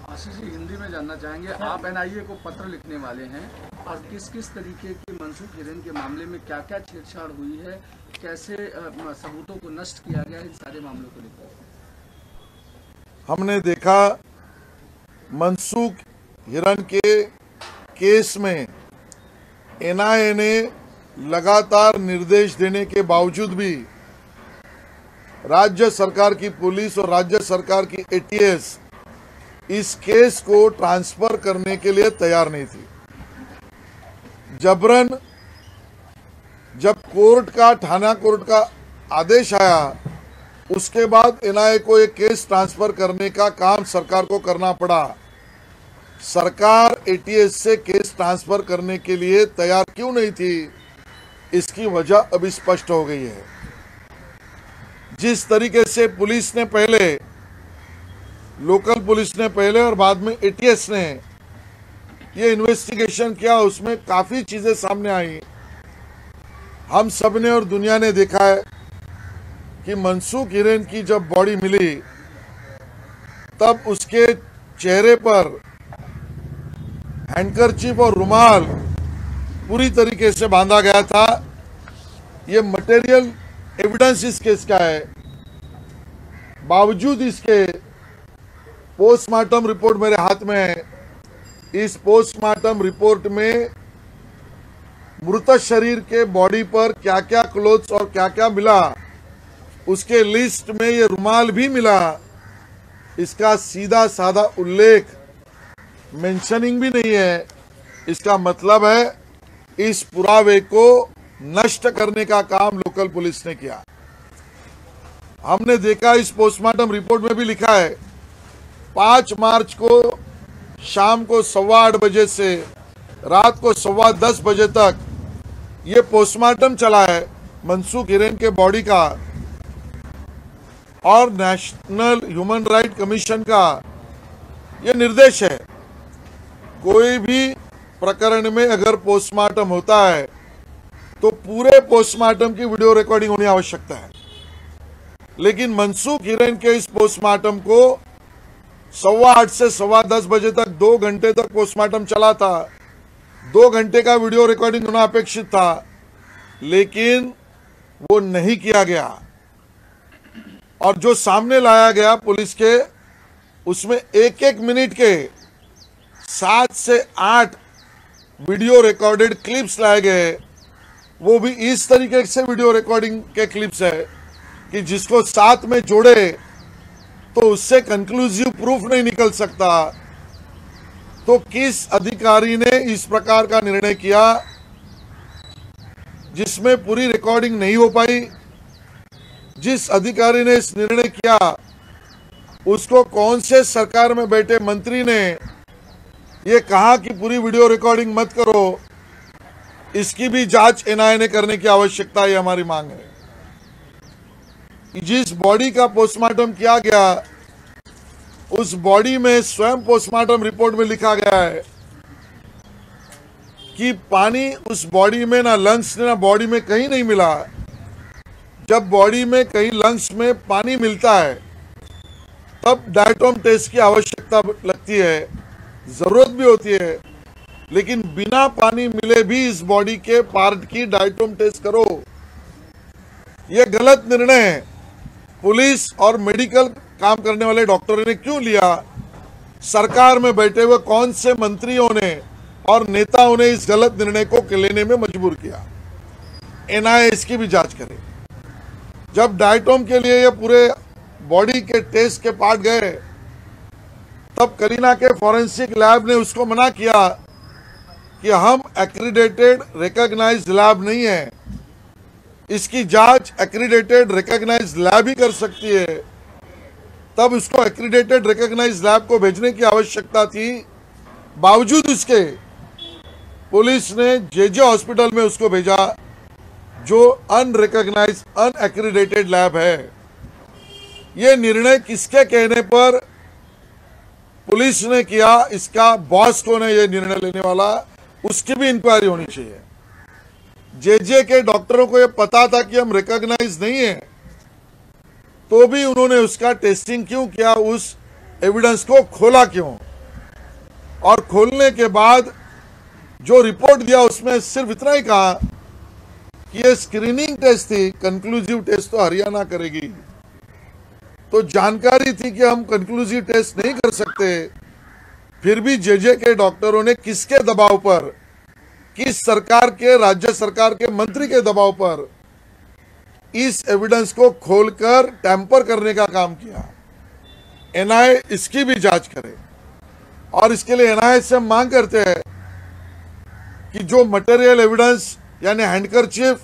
आशीष जी, हिंदी में जानना चाहेंगे, आप एनआईए को पत्र लिखने वाले हैं और किस किस तरीके की मनसुख हिरेन के मामले में क्या क्या छेड़छाड़ हुई है, कैसे सबूतों को नष्ट किया गया, इन सारे मामलों को लेकर हमने देखा मनसुख हिरेन के केस में एनआईए ने लगातार निर्देश देने के बावजूद भी राज्य सरकार की पुलिस और राज्य सरकार की एटीएस इस केस को ट्रांसफर करने के लिए तैयार नहीं थी. जबरन जब थाना कोर्ट का आदेश आया उसके बाद एनआईए को एक केस ट्रांसफर करने का काम सरकार को करना पड़ा. सरकार एटीएस से केस ट्रांसफर करने के लिए तैयार क्यों नहीं थी, इसकी वजह अभी स्पष्ट हो गई है. जिस तरीके से पुलिस ने पहले, लोकल पुलिस ने पहले और बाद में एटीएस ने ये इन्वेस्टिगेशन किया, उसमें काफी चीजें सामने आई. हम सब ने और दुनिया ने देखा है कि मनसुख हिरेन की जब बॉडी मिली तब उसके चेहरे पर हैंडकरचीफ और रुमाल पूरी तरीके से बांधा गया था. ये मटेरियल एविडेंस इस केस का है. बावजूद इसके पोस्टमार्टम रिपोर्ट मेरे हाथ में है. इस पोस्टमार्टम रिपोर्ट में मृत शरीर के बॉडी पर क्या क्या क्लोथ्स और क्या क्या मिला, उसके लिस्ट में ये रुमाल भी मिला. इसका सीधा साधा उल्लेख, मेंशनिंग भी नहीं है इसका मतलब है इस पुरावे को नष्ट करने का काम लोकल पुलिस ने किया। हमने देखा इस पोस्टमार्टम रिपोर्ट में भी लिखा है 5 मार्च को शाम को 8:15 बजे से रात को 10:15 बजे तक ये पोस्टमार्टम चला है मनसुख हिरेन के बॉडी का, और नेशनल ह्यूमन राइट कमीशन का ये निर्देश है कोई भी प्रकरण में अगर पोस्टमार्टम होता है तो पूरे पोस्टमार्टम की वीडियो रिकॉर्डिंग होनी आवश्यकता है। लेकिन मनसुख हिरेन के इस पोस्टमार्टम को 8:15 से 10:15 बजे तक 2 घंटे तक पोस्टमार्टम चला था। 2 घंटे का वीडियो रिकॉर्डिंग होना अपेक्षित था, लेकिन वो नहीं किया गया। और जो सामने लाया गया पुलिस के, उसमें 1-1 मिनट के 7 से 8 वीडियो रिकॉर्डेड क्लिप्स लाए गए। वो भी इस तरीके से वीडियो रिकॉर्डिंग के क्लिप्स है कि जिसको साथ में जोड़े तो उससे कंक्लूसिव प्रूफ नहीं निकल सकता। तो किस अधिकारी ने इस प्रकार का निर्णय किया जिसमें पूरी रिकॉर्डिंग नहीं हो पाई? जिस अधिकारी ने इस निर्णय किया उसको कौन से सरकार में बैठे मंत्री ने ये कहा कि पूरी वीडियो रिकॉर्डिंग मत करो? इसकी भी जांच एनआईए ने करने की आवश्यकता है, हमारी मांग है। जिस बॉडी का पोस्टमार्टम किया गया उस बॉडी में स्वयं पोस्टमार्टम रिपोर्ट में लिखा गया है कि पानी उस बॉडी में ना लंग्स ना बॉडी में कहीं नहीं मिला। जब बॉडी में कहीं लंग्स में पानी मिलता है तब डायटोम टेस्ट की आवश्यकता लगती है, जरूरत भी होती है। लेकिन बिना पानी मिले भी इस बॉडी के पार्ट की डायटोम टेस्ट करो, यह गलत निर्णय है। पुलिस और मेडिकल काम करने वाले डॉक्टरों ने क्यों लिया? सरकार में बैठे हुए कौन से मंत्रियों ने और नेताओं ने इस गलत निर्णय को लेने में मजबूर किया? एनआईए इसकी भी जांच करे। जब डायटोम के लिए ये पूरे बॉडी के टेस्ट के पार्ट गए तब करीना के फॉरेंसिक लैब ने उसको मना किया कि हम एक्रीडेटेड रिकॉग्नाइज्ड लैब नहीं है, इसकी जांच एक्रीडेटेड रिकॉग्नाइज्ड लैब ही कर सकती है। तब उसको एक्रीडेटेड रिकॉग्नाइज्ड लैब को भेजने की आवश्यकता थी, बावजूद उसके पुलिस ने जेजे हॉस्पिटल में उसको भेजा जो अनरिकॉग्नाइज्ड अनएक्रीडेटेड लैब है। ये निर्णय किसके कहने पर पुलिस ने किया? इसका बॉस कौन है ये निर्णय लेने वाला? उसकी भी इंक्वायरी होनी चाहिए। जेजे के डॉक्टरों को ये पता था कि हम रिकॉग्नाइज नहीं है, तो भी उन्होंने उसका टेस्टिंग क्यों किया? उस एविडेंस को खोला क्यों? और खोलने के बाद जो रिपोर्ट दिया उसमें सिर्फ इतना ही कहा कि ये स्क्रीनिंग टेस्ट थी, कंक्लूसिव टेस्ट तो हरियाणा करेगी। तो जानकारी थी कि हम कंक्लूसिव टेस्ट नहीं कर सकते, फिर भी जेजे के डॉक्टरों ने किसके दबाव पर, किस सरकार के, राज्य सरकार के मंत्री के दबाव पर इस एविडेंस को खोलकर टैंपर करने का काम किया? एनआईए इसकी भी जांच करे। और इसके लिए एनआईए से हम मांग करते हैं कि जो मटेरियल एविडेंस यानी हैंडकरचीफ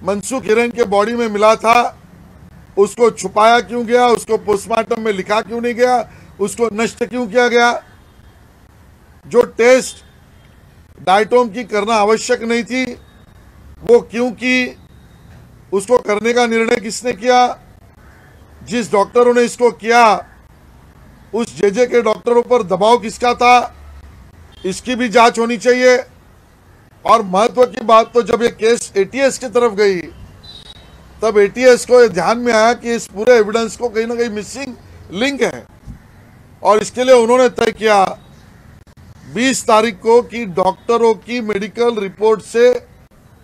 मनसुख हिरेन के बॉडी में मिला था उसको छुपाया क्यों गया? उसको पोस्टमार्टम में लिखा क्यों नहीं गया? उसको नष्ट क्यों किया गया? जो टेस्ट डायटोम की करना आवश्यक नहीं थी वो क्यों की? उसको करने का निर्णय किसने किया? जिस डॉक्टरों ने इसको किया उस जेजे के डॉक्टरों पर दबाव किसका था? इसकी भी जांच होनी चाहिए। और महत्व की बात, तो जब ये केस एटीएस की तरफ गई तब एटीएस को ध्यान में आया कि इस पूरे एविडेंस को कहीं ना कहीं मिसिंग लिंक है, और इसके लिए उन्होंने तय किया 20 तारीख को कि डॉक्टरों की मेडिकल रिपोर्ट से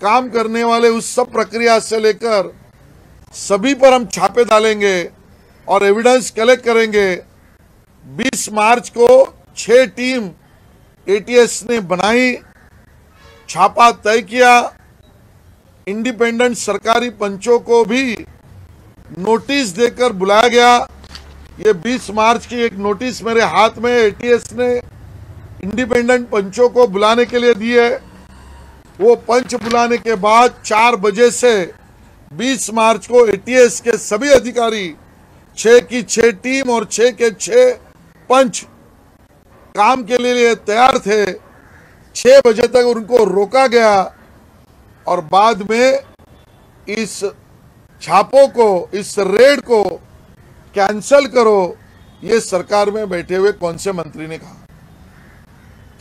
काम करने वाले उस सब प्रक्रिया से लेकर सभी पर हम छापे डालेंगे और एविडेंस कलेक्ट करेंगे। 20 मार्च को 6 टीम एटीएस ने बनाई, छापा तय किया। इंडिपेंडेंट सरकारी पंचों को भी नोटिस देकर बुलाया गया। ये 20 मार्च की एक नोटिस मेरे हाथ में एटीएस ने इंडिपेंडेंट पंचों को बुलाने के लिए दी है। वो पंच बुलाने के बाद 4 बजे से 20 मार्च को एटीएस के सभी अधिकारी 6 की 6 टीम और 6 के 6 पंच काम के लिए तैयार थे। 6 बजे तक उनको रोका गया और बाद में इस छापों को, इस रेड को कैंसल करो, ये सरकार में बैठे हुए कौन से मंत्री ने कहा।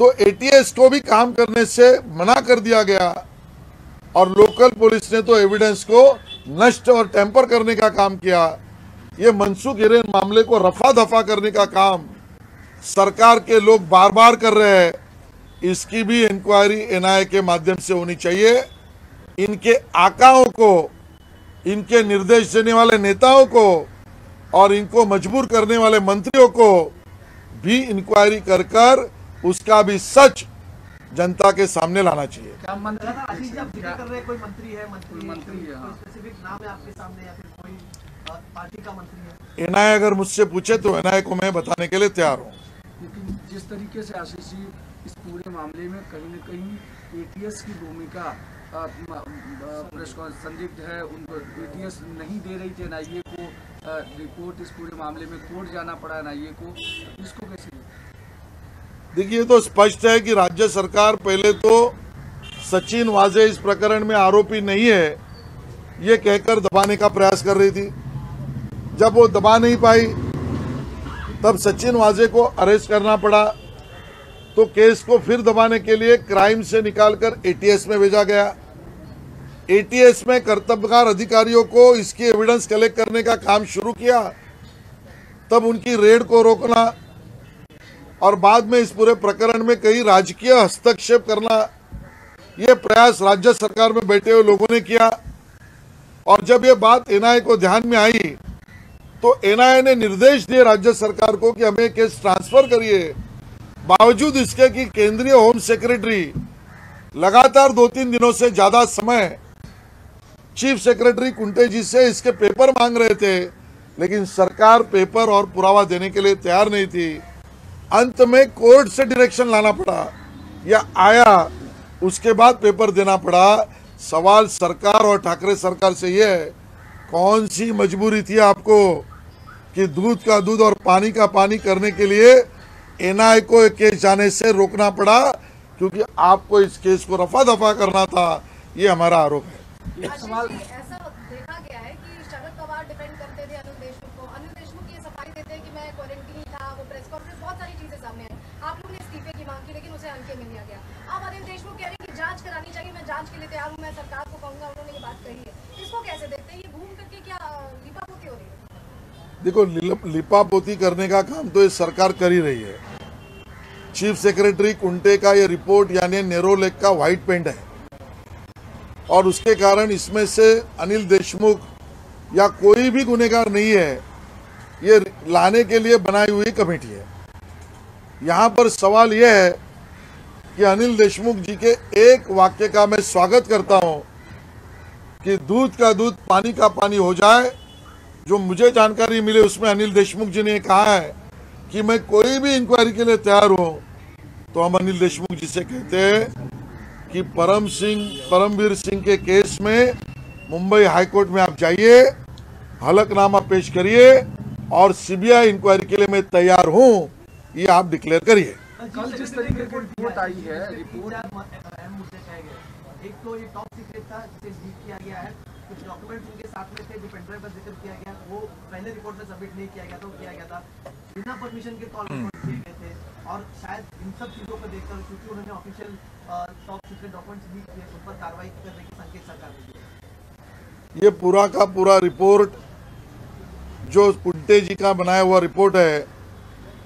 तो एटीएस को भी काम करने से मना कर दिया गया और लोकल पुलिस ने तो एविडेंस को नष्ट और टेम्पर करने का काम किया। ये मनसुख हिरेन मामले को रफा दफा करने का काम सरकार के लोग बार बार कर रहे हैं। इसकी भी इंक्वायरी एनआईए के माध्यम से होनी चाहिए। इनके आकाओं को, इनके निर्देश देने वाले नेताओं को और इनको मजबूर करने वाले मंत्रियों को भी इंक्वायरी कर कर उसका भी सच जनता के सामने लाना चाहिए। क्या मंत्री आशीष जी, आप जिक्र कर रहे हैं कोई मंत्री है, मंत्री है, हाँ। कोई स्पेसिफिक नाम है आपके सामने या फिर कोई पार्टी का मंत्री है? एनआईए अगर मुझसे पूछे तो एनआईए को मैं बताने के लिए तैयार हूँ। लेकिन जिस तरीके से आशीष जी इस पूरे मामले में कहीं न कहीं एटीएस की भूमिका प्रेस संदिग्ध है, उनको एटीएस नहीं दे रही थी एनआईए को रिपोर्ट, इस पूरे मामले में कोर्ट जाना पड़ा एनआईए को, इसको कैसे? देखिए, तो स्पष्ट है कि राज्य सरकार पहले तो सचिन वाजे इस प्रकरण में आरोपी नहीं है ये कहकर दबाने का प्रयास कर रही थी। जब वो दबा नहीं पाई तब सचिन वाजे को अरेस्ट करना पड़ा। तो केस को फिर दबाने के लिए क्राइम से निकालकर एटीएस में भेजा गया। एटीएस में कर्तव्यकार अधिकारियों को इसकी एविडेंस कलेक्ट करने का काम शुरू किया। तब उनकी रेड को रोकना और बाद में इस पूरे प्रकरण में कई राजकीय हस्तक्षेप करना, यह प्रयास राज्य सरकार में बैठे हुए लोगों ने किया। और जब ये बात एनआईए को ध्यान में आई तो एनआईए ने निर्देश दिए राज्य सरकार को कि हमें केस ट्रांसफर करिए। बावजूद इसके कि केंद्रीय होम सेक्रेटरी लगातार 2-3 दिनों से ज्यादा समय चीफ सेक्रेटरी कुंटे जी से इसके पेपर मांग रहे थे, लेकिन सरकार पेपर और पुरावा देने के लिए तैयार नहीं थी। अंत में कोर्ट से डायरेक्शन लाना पड़ा या आया, उसके बाद पेपर देना पड़ा। सवाल सरकार और ठाकरे सरकार से यह है, कौन सी मजबूरी थी आपको कि दूध का दूध और पानी का पानी करने के लिए एनआईए को केस जाने से रोकना पड़ा? क्योंकि आपको इस केस को रफा दफा करना था, ये हमारा आरोप है। सवाल ऐसा देखा गया है कि शरद पवार डिपेंड करते थे अनिल देशमुख को। अनिल देशमुख ये सफाई देते हैं कि मैं क्वारंटीन था, वो प्रेस कॉन्फ्रेंस, बहुत सारी चीजें सामने आई। आप लोगों ने इस्तीफे की मांग की लेकिन उसे हल्के में लिया गया। अब अनिल देशमुख कह रहे हैं कि जांच करानी चाहिए, मैं जांच के लिए तैयार हूँ, मैं सरकार को कहूंगा, उन्होंने ये बात कही है। इसको कैसे देखते हैं? ये घूम करके क्या लिपापोती हो रही है? देखो, लिपापोती करने का काम तो ये सरकार कर ही रही है। चीफ सेक्रेटरी कुंटे का ये रिपोर्ट यानी नेरोलेक का व्हाइट पेंट है और उसके कारण इसमें से अनिल देशमुख या कोई भी गुनहगार नहीं है, ये लाने के लिए बनाई हुई कमेटी है। यहाँ पर सवाल यह है कि अनिल देशमुख जी के एक वाक्य का मैं स्वागत करता हूँ कि दूध का दूध पानी का पानी हो जाए। जो मुझे जानकारी मिली उसमें अनिल देशमुख जी ने कहा है कि मैं कोई भी इंक्वायरी के लिए तैयार हूँ। तो हम अनिल देशमुख जी से कहते हैं कि परमवीर सिंह के केस में मुंबई हाईकोर्ट में आप जाइए, हलफनामा पेश करिए और सीबीआई इंक्वायरी के लिए मैं तैयार हूं, ये आप डिक्लेयर करिए। कल जिस तरीके की रिपोर्ट आई है, रिपोर्ट अहम मुद्दे कहे गए। एक तो ये टॉप सीक्रेट था जिसे लीक किया गया है, कुछ डॉक्यूमेंट्स उनके साथ में थे जो पेनड्राइव पर जिक्र किया गया, वो पहले रिपोर्ट में सबमिट नहीं किया गया था, वो किया गया था बिना परमिशन के कॉल रिकॉर्ड किए गए थे। और शायद इन सब चीजों को देखकर क्योंकि उन्होंने official top secret documents leak किए, उन पर कार्रवाई करने के संकेत सरकार ने दिए। ये पूरा का पूरा रिपोर्ट जो कुंटे जी का बनाया हुआ रिपोर्ट है,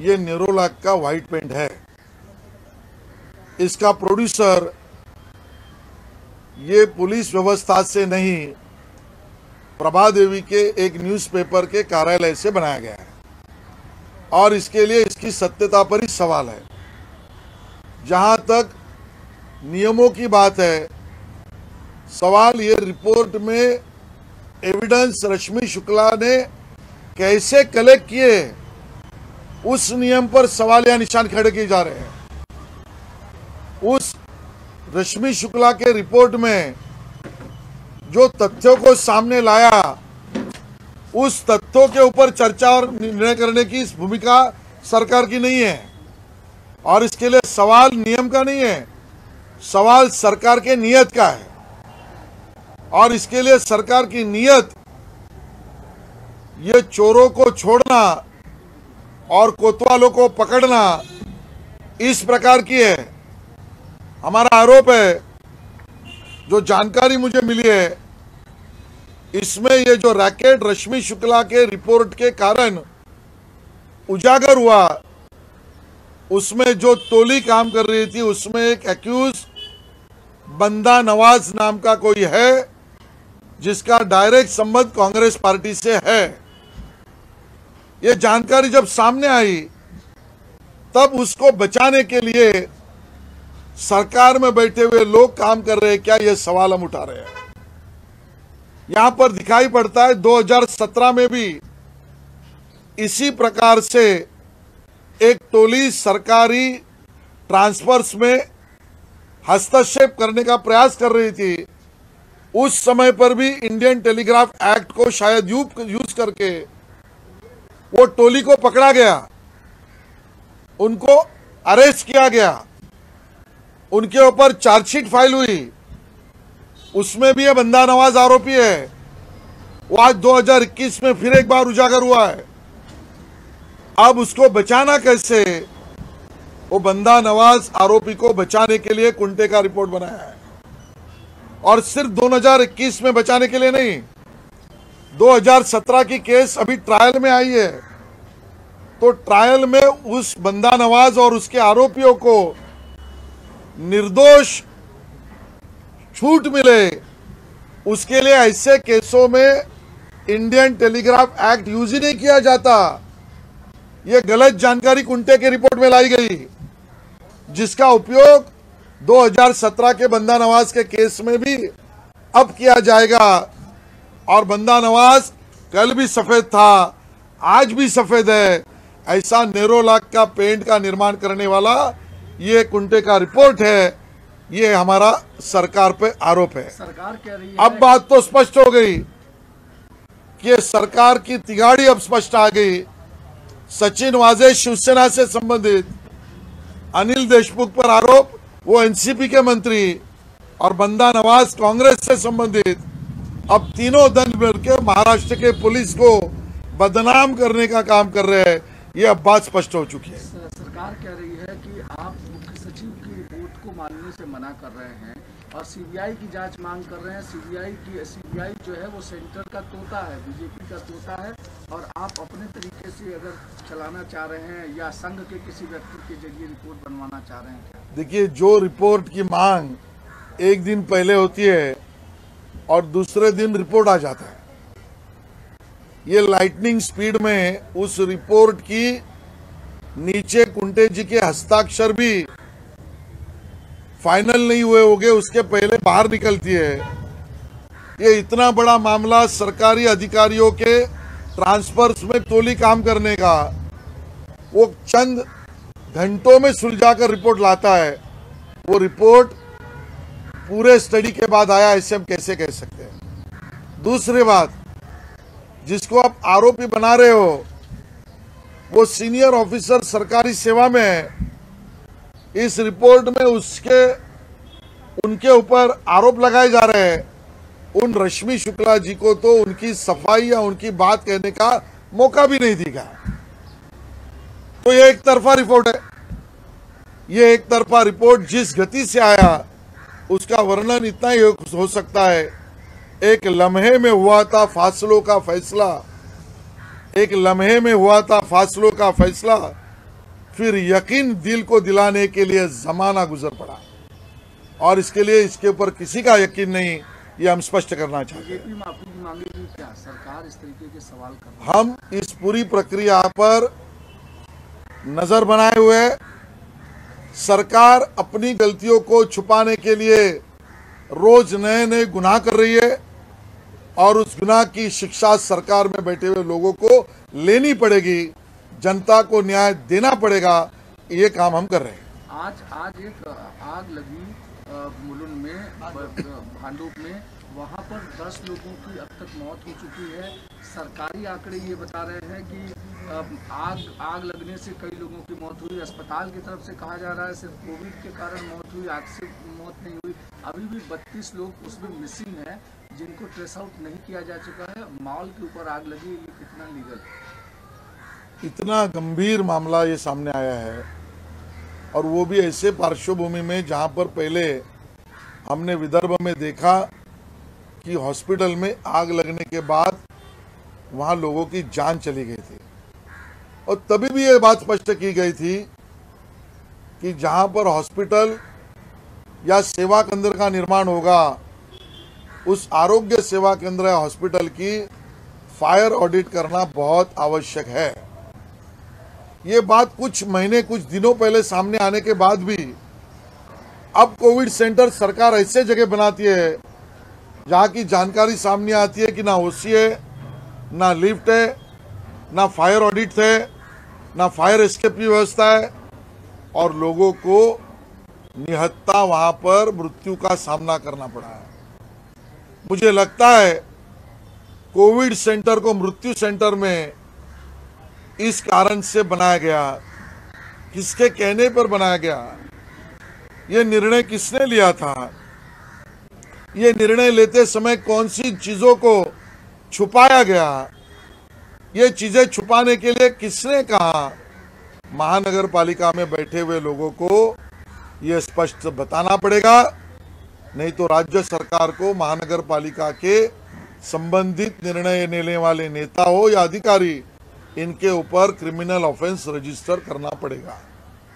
ये नेरोलैक का व्हाइट पेंट है। इसका प्रोड्यूसर ये पुलिस व्यवस्था से नहीं, प्रभा देवी के एक न्यूज़पेपर के कार्यालय से बनाया गया है और इसके लिए इसकी सत्यता पर ही सवाल है। जहां तक नियमों की बात है, सवाल ये रिपोर्ट में एविडेंस रश्मि शुक्ला ने कैसे कलेक्ट किए, उस नियम पर सवाल या निशान खड़े किए जा रहे हैं। रश्मि शुक्ला के रिपोर्ट में जो तथ्यों को सामने लाया, उस तथ्यों के ऊपर चर्चा और निर्णय करने की इस भूमिका सरकार की नहीं है। और इसके लिए सवाल नियम का नहीं है, सवाल सरकार के नियत का है। और इसके लिए सरकार की नियत ये चोरों को छोड़ना और कोतवालों को पकड़ना इस प्रकार की है। हमारा आरोप है, जो जानकारी मुझे मिली है, इसमें ये जो रैकेट रश्मि शुक्ला के रिपोर्ट के कारण उजागर हुआ, उसमें जो टोली काम कर रही थी, उसमें एक एक्यूज बंदा नवाज नाम का कोई है, जिसका डायरेक्ट संबंध कांग्रेस पार्टी से है। ये जानकारी जब सामने आई, तब उसको बचाने के लिए सरकार में बैठे हुए लोग काम कर रहे हैं क्या, ये सवाल हम उठा रहे हैं। यहां पर दिखाई पड़ता है 2017 में भी इसी प्रकार से एक टोली सरकारी ट्रांसफर्स में हस्तक्षेप करने का प्रयास कर रही थी। उस समय पर भी इंडियन टेलीग्राफ एक्ट को शायद यूज करके वो टोली को पकड़ा गया, उनको अरेस्ट किया गया, उनके ऊपर चार्जशीट फाइल हुई। उसमें भी ये बंदा नवाज आरोपी है। वो आज 2021 में फिर एक बार उजागर हुआ है। अब उसको बचाना कैसे? वो बंदा नवाज आरोपी को बचाने के लिए कुंटे का रिपोर्ट बनाया है, और सिर्फ 2021 में बचाने के लिए नहीं, 2017 की केस अभी ट्रायल में आई है। तो ट्रायल में उस बंदा नवाज और उसके आरोपियों को निर्दोष छूट मिले, उसके लिए ऐसे केसों में इंडियन टेलीग्राफ एक्ट यूज ही नहीं किया जाता। यह गलत जानकारी कुंटे के रिपोर्ट में लाई गई, जिसका उपयोग 2017 के बंदा नवाज के केस में भी अब किया जाएगा। और बंदा नवाज कल भी सफेद था, आज भी सफेद है। ऐसा नेरोलाक का पेंट का निर्माण करने वाला ये कुंटे का रिपोर्ट है। ये हमारा सरकार पे आरोप है। सरकार कह रही है, अब बात तो स्पष्ट हो गई कि सरकार की तिगाड़ी अब स्पष्ट आ गई। सचिन वाजे शिवसेना से संबंधित, अनिल देशमुख पर आरोप, वो एनसीपी के मंत्री, और बंदा नवाज कांग्रेस से संबंधित। अब तीनों दल मिलकर महाराष्ट्र के पुलिस को बदनाम करने का काम कर रहे हैं। ये अब बात स्पष्ट हो चुकी है। सरकार कह रही है कि आप मुख्य सचिव की रिपोर्ट को मानने से मना कर रहे हैं और सीबीआई की जांच मांग कर रहे हैं। सीबीआई जो है वो सेंटर का तोता है, बीजेपी का तोता है, और आप अपने तरीके से अगर चलाना चाह रहे हैं या संघ के किसी व्यक्ति के जरिए रिपोर्ट बनवाना चाह रहे हैं क्या? देखिए, जो रिपोर्ट की मांग एक दिन पहले होती है और दूसरे दिन रिपोर्ट आ जाता है, ये लाइटनिंग स्पीड में उस रिपोर्ट की नीचे कुंटे जी के हस्ताक्षर भी फाइनल नहीं हुए होंगे, उसके पहले बाहर निकलती है। ये इतना बड़ा मामला सरकारी अधिकारियों के ट्रांसफर्स में टोली काम करने का, वो चंद घंटों में सुलझाकर रिपोर्ट लाता है। वो रिपोर्ट पूरे स्टडी के बाद आया, ऐसे हम कैसे कह सकते हैं? दूसरी बात, जिसको आप आरोपी बना रहे हो, वो सीनियर ऑफिसर सरकारी सेवा में है। इस रिपोर्ट में उनके ऊपर आरोप लगाए जा रहे हैं। उन रश्मि शुक्ला जी को तो उनकी सफाई या उनकी बात कहने का मौका भी नहीं दिया। तो ये एक तरफा रिपोर्ट है। ये एक तरफा रिपोर्ट जिस गति से आया, उसका वर्णन इतना ही हो सकता है, एक लम्हे में हुआ था फासलों का फैसला, एक लम्हे में हुआ था फासलों का फैसला, फिर यकीन दिल को दिलाने के लिए जमाना गुजर पड़ा। और इसके लिए इसके ऊपर किसी का यकीन नहीं, ये हम स्पष्ट करना चाहते हैं। माफी मांगेगी क्या सरकार? इस तरीके के सवाल कर रही है। हम इस पूरी प्रक्रिया पर नजर बनाए हुए, सरकार अपनी गलतियों को छुपाने के लिए रोज नए नए गुनाह कर रही है, और उस गुनाह की शिक्षा सरकार में बैठे हुए लोगों को लेनी पड़ेगी, जनता को न्याय देना पड़ेगा। ये काम हम कर रहे हैं। आज एक आग लगी मुलुंड में, भांडुप में, वहाँ पर 10 लोगों की अब तक मौत हो चुकी है। सरकारी आंकड़े ये बता रहे हैं कि आग लगने से कई लोगों की मौत हुई। अस्पताल की तरफ से कहा जा रहा है सिर्फ कोविड के कारण मौत हुई, आग से मौत नहीं हुई। अभी भी 32 लोग उसमें मिसिंग हैं जिनको ट्रेस आउट नहीं किया जा चुका है। मॉल के ऊपर आग लगी, ये कितना लीगल? इतना गंभीर मामला ये सामने आया है, और वो भी ऐसे पार्श्वभूमि में जहां पर पहले हमने विदर्भ में देखा कि हॉस्पिटल में आग लगने के बाद वहां लोगों की जान चली गई थी, और तभी भी ये बात स्पष्ट की गई थी कि जहां पर हॉस्पिटल या सेवा केंद्र का निर्माण होगा, उस आरोग्य सेवा केंद्र या हॉस्पिटल की फायर ऑडिट करना बहुत आवश्यक है। ये बात कुछ महीने, कुछ दिनों पहले सामने आने के बाद भी अब कोविड सेंटर सरकार ऐसे जगह बनाती है जहां की जानकारी सामने आती है कि ना ओसी है, ना लिफ्ट है, ना फायर ऑडिट है, ना फायर एस्केप की व्यवस्था है, और लोगों को निहत्था वहां पर मृत्यु का सामना करना पड़ा है। मुझे लगता है कोविड सेंटर को मृत्यु सेंटर में इस कारण से बनाया गया, किसके कहने पर बनाया गया, ये निर्णय किसने लिया था, ये निर्णय लेते समय कौन सी चीजों को छुपाया गया, ये चीजें छुपाने के लिए किसने कहा, महानगर पालिका में बैठे हुए लोगों को ये स्पष्ट बताना पड़ेगा, नहीं तो राज्य सरकार को महानगर पालिका के संबंधित निर्णय लेने वाले नेता हो या अधिकारी, इनके ऊपर क्रिमिनल ऑफेंस रजिस्टर करना पड़ेगा।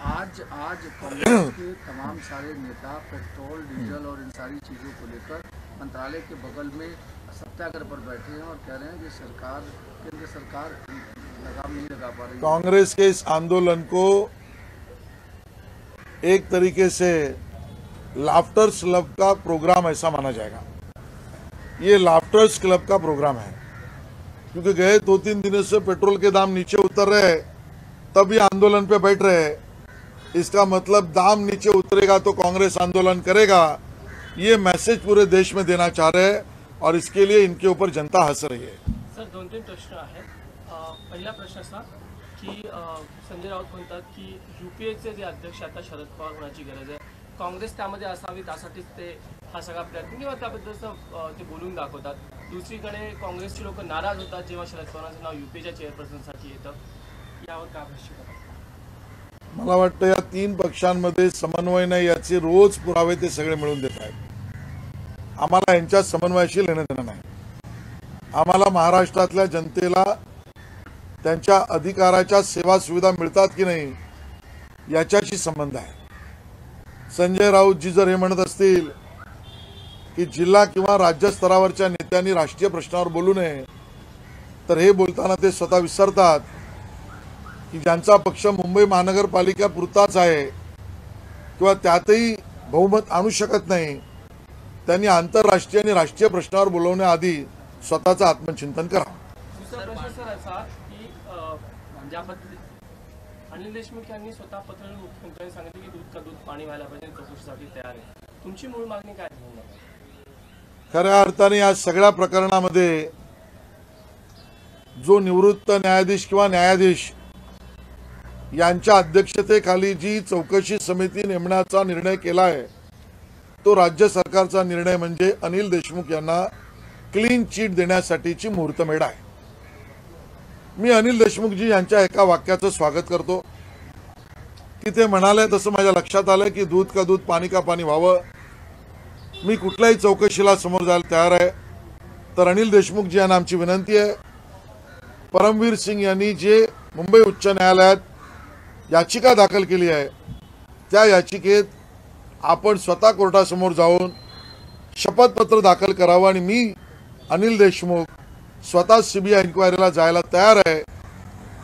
आज कांग्रेस के तमाम सारे नेता पेट्रोल, डीजल और इन सारी चीज़ों को लेकर मंत्रालय के बगल में सत्याग्रह पर बैठे हैं और कह रहे हैं कि केंद्र सरकार लगाम नहीं लगा पा रही। कांग्रेस के इस आंदोलन को एक तरीके से लाफ्टर्स क्लब का प्रोग्राम ऐसा माना जाएगा। ये लाफ्टर्स क्लब का प्रोग्राम है, क्योंकि गए 2-3 दिनों से पेट्रोल के दाम नीचे उतर रहे, तब ये आंदोलन पे बैठ रहे। इसका मतलब दाम नीचे उतरेगा तो कांग्रेस आंदोलन करेगा, ये मैसेज पूरे देश में देना चाह रहे हैं, और इसके लिए इनके ऊपर जनता हंस रही है। सर 2-3 प्रश्न आहेत. पहिला प्रश्न असा की संजय राऊत म्हणतात की यूपीएचे जे अध्यक्ष आता शरद पवार होण्याची गरज आहे, काँग्रेस त्यामध्ये असावी, त्यासाठीच ते हा सगळा प्रयत्न किंवा त्याबद्दलचं ते बोलून दाखवतात. दुसरीकडे काँग्रेसची लोक नाराज होतात जेव्हा शरद पवारांचं नाव यूपीच्या चेअरपर्सनसाठी येतं. यावर काय भाष्य करा? मला वाटतं या 3 पक्षांमध्ये समन्वय नाही याचे रोज पुरावे ते सगळे मिळून देत आहेत. आम्हाला यांच्या समन्वयाशी लेणं देणं नाही. आम्हाला महाराष्ट्रातल्या जनतेला त्यांच्या अधिकाराच्या सेवा सुविधा मिळतात की नाही याच्याशी संबंध आहे. संजय राऊत जी जर हे म्हणत असतील की जिल्हा किंवा राज्य स्तरावरच्या नेत्यांनी राष्ट्रीय प्रश्नावर बोलू नये, तर हे बोलताना ते स्वतः विसरतात की ज्यांचा पक्ष मुंबई महानगरपालिका पुरताच आहे किंवा त्यातही बहुमत आणू शकत नाही, त्यांनी आंतरराष्ट्रीय आणि राष्ट्रीय प्रश्नावर बोलवण्याआधी स्वतःचं आत्मचिंतन करा. दुसरा प्रश्न सर असा की ज्या पद्धतीने अनिल देशमुख यांनी स्वतः पत्र मुख्यमंत्र्यांनी सांगितले की दूध का दूध पाणी व्हायला पाहिजे, चौकशीसाठी तयार आहे. तुमची मूळ मागणी काय आहे? खऱ्या अर्थाने या सगळ्या प्रकरणामध्ये जो निवृत्त न्यायाधीश किंवा न्यायाधीश यांच्या अध्यक्षतेखाली जी चौकशी समिती नेमण्याचा निर्णय केला आहे, तो राज्य सरकारचा निर्णय म्हणजे अनिल देशमुख यांना क्लीन चिट देण्यासाठीची मुहूर्तमेढ आहे. मी अनिल देशमुखजी यांच्या एका वाक्याचं स्वागत करतो की ते म्हणाले, तसं माझ्या लक्षात आलं की दूध का दूध पाणी का पाणी व्हावं. मी कुठल्याही चौकशीला समोर जायला तयार आहे. तर अनिल देशमुखजी यांना आमची विनंती आहे, परमवीर सिंग यांनी जे मुंबई उच्च न्यायालयात याचिका दाखल केली आहे, त्या याचिकेत आपण स्वतः कोर्टासमोर जाऊन शपथपत्र दाखल करावं आणि मी अनिल देशमुख स्वतः सीबीआय इन्क्वायरीला जायला तयार आहे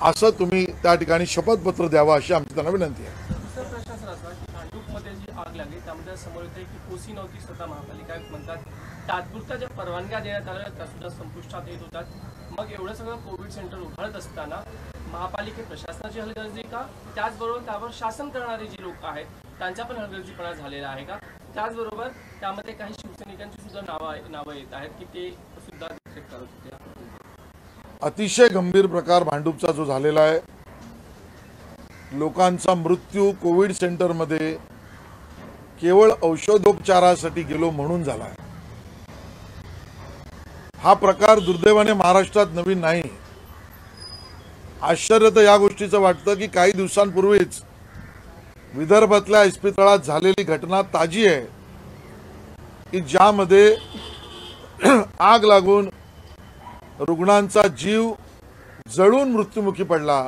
असं तुम्ही त्या ठिकाणी शपथपत्र द्यावं अशी आमची त्यांना विनंती आहे. दुसरा प्रश्न सर असा की भांडूपमध्ये जी आग लागली त्यामध्ये समोर येते की पोसी नव्हती, स्वतः महापालिका म्हणतात तात्पुरत्या ज्या परवानग्या देण्यात आल्या त्या सुद्धा संपुष्टात येत होतात. मग एवढं सगळं कोविड सेंटर उभारत असताना महापालिके प्रशासनाची हलगर्जी का, त्याचबरोबर त्यावर शासन करणारे जी लोक आहेत त्यांचा पण हलगर्जीपणा झालेला आहे का? त्याचबरोबर त्यामध्ये काही शिवसैनिकांची सुद्धा नावं येत आहेत की ते सुद्धा देखरेख करत होते. अतिशय गंभीर प्रकार भांडूपचा जो झालेला आहे, लोकांचा मृत्यू कोविड सेंटरमध्ये केवळ औषधोपचारासाठी गेलो म्हणून झाला आहे. हा प्रकार दुर्दैवाने महाराष्ट्रात नवीन नाही. आश्चर्य तर या गोष्टीचं वाटतं की काही दिवसांपूर्वीच विदर्भातल्या इस्पितळात झालेली घटना ताजी आहे की ज्यामध्ये आग लागून रुग्णांचा जीव जळून मृत्युमुखी पडला.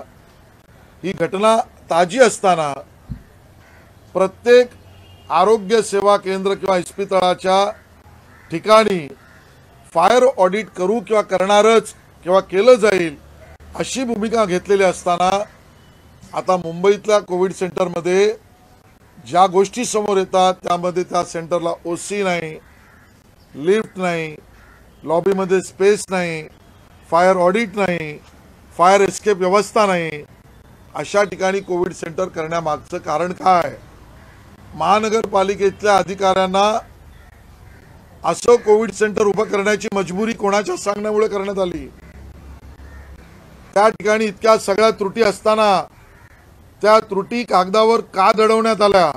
ही घटना ताजी असताना प्रत्येक आरोग्य सेवा केंद्र किंवा इस्पितळाच्या ठिकाणी फायर ऑडिट करू किंवा करणारच किंवा केलं जाईल अशी भूमिका घेतलेली असताना आता मुंबईतल्या कोविड सेंटरमध्ये ज्या गोष्टी समोर येतात त्यामध्ये त्या सेंटरला ओसी नाही, लिफ्ट नाही, लॉबीमध्ये स्पेस नाही, फायर ऑडिट नाही, फायर एस्केप व्यवस्था नाही. अशा ठिकाणी कोविड सेंटर करण्यामागचं कारण काय? महानगरपालिकेतल्या अधिकाऱ्यांना असं कोविड सेंटर उभं करण्याची मजबुरी कोणाच्या सांगण्यामुळे करण्यात आली? त्या ठिकाणी इतक्या सगळ्या त्रुटी असताना त्या त्रुटी कागदावर का दडवण्यात आल्या?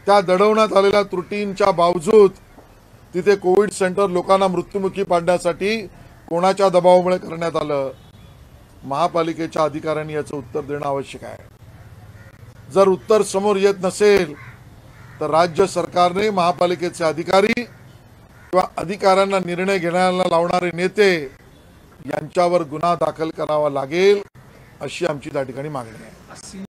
त्या दडवण्यात आलेल्या त्रुटींच्या बावजूद तिथे कोविड सेंटर लोकांना मृत्युमुखी पाडण्यासाठी कोणाच्या दबावामुळे करण्यात आलं? महापालिकेच्या अधिकाऱ्यांनी याचं उत्तर देणं आवश्यक आहे. जर उत्तर समोर येत नसेल तर राज्य सरकारने महापालिकेचे अधिकारी किंवा अधिकाऱ्यांना निर्णय घेण्याला लावणारे नेते यांच्यावर गुन्हा दाखल करावा लागेल अशी आमची त्या ठिकाणी मागणी आहे.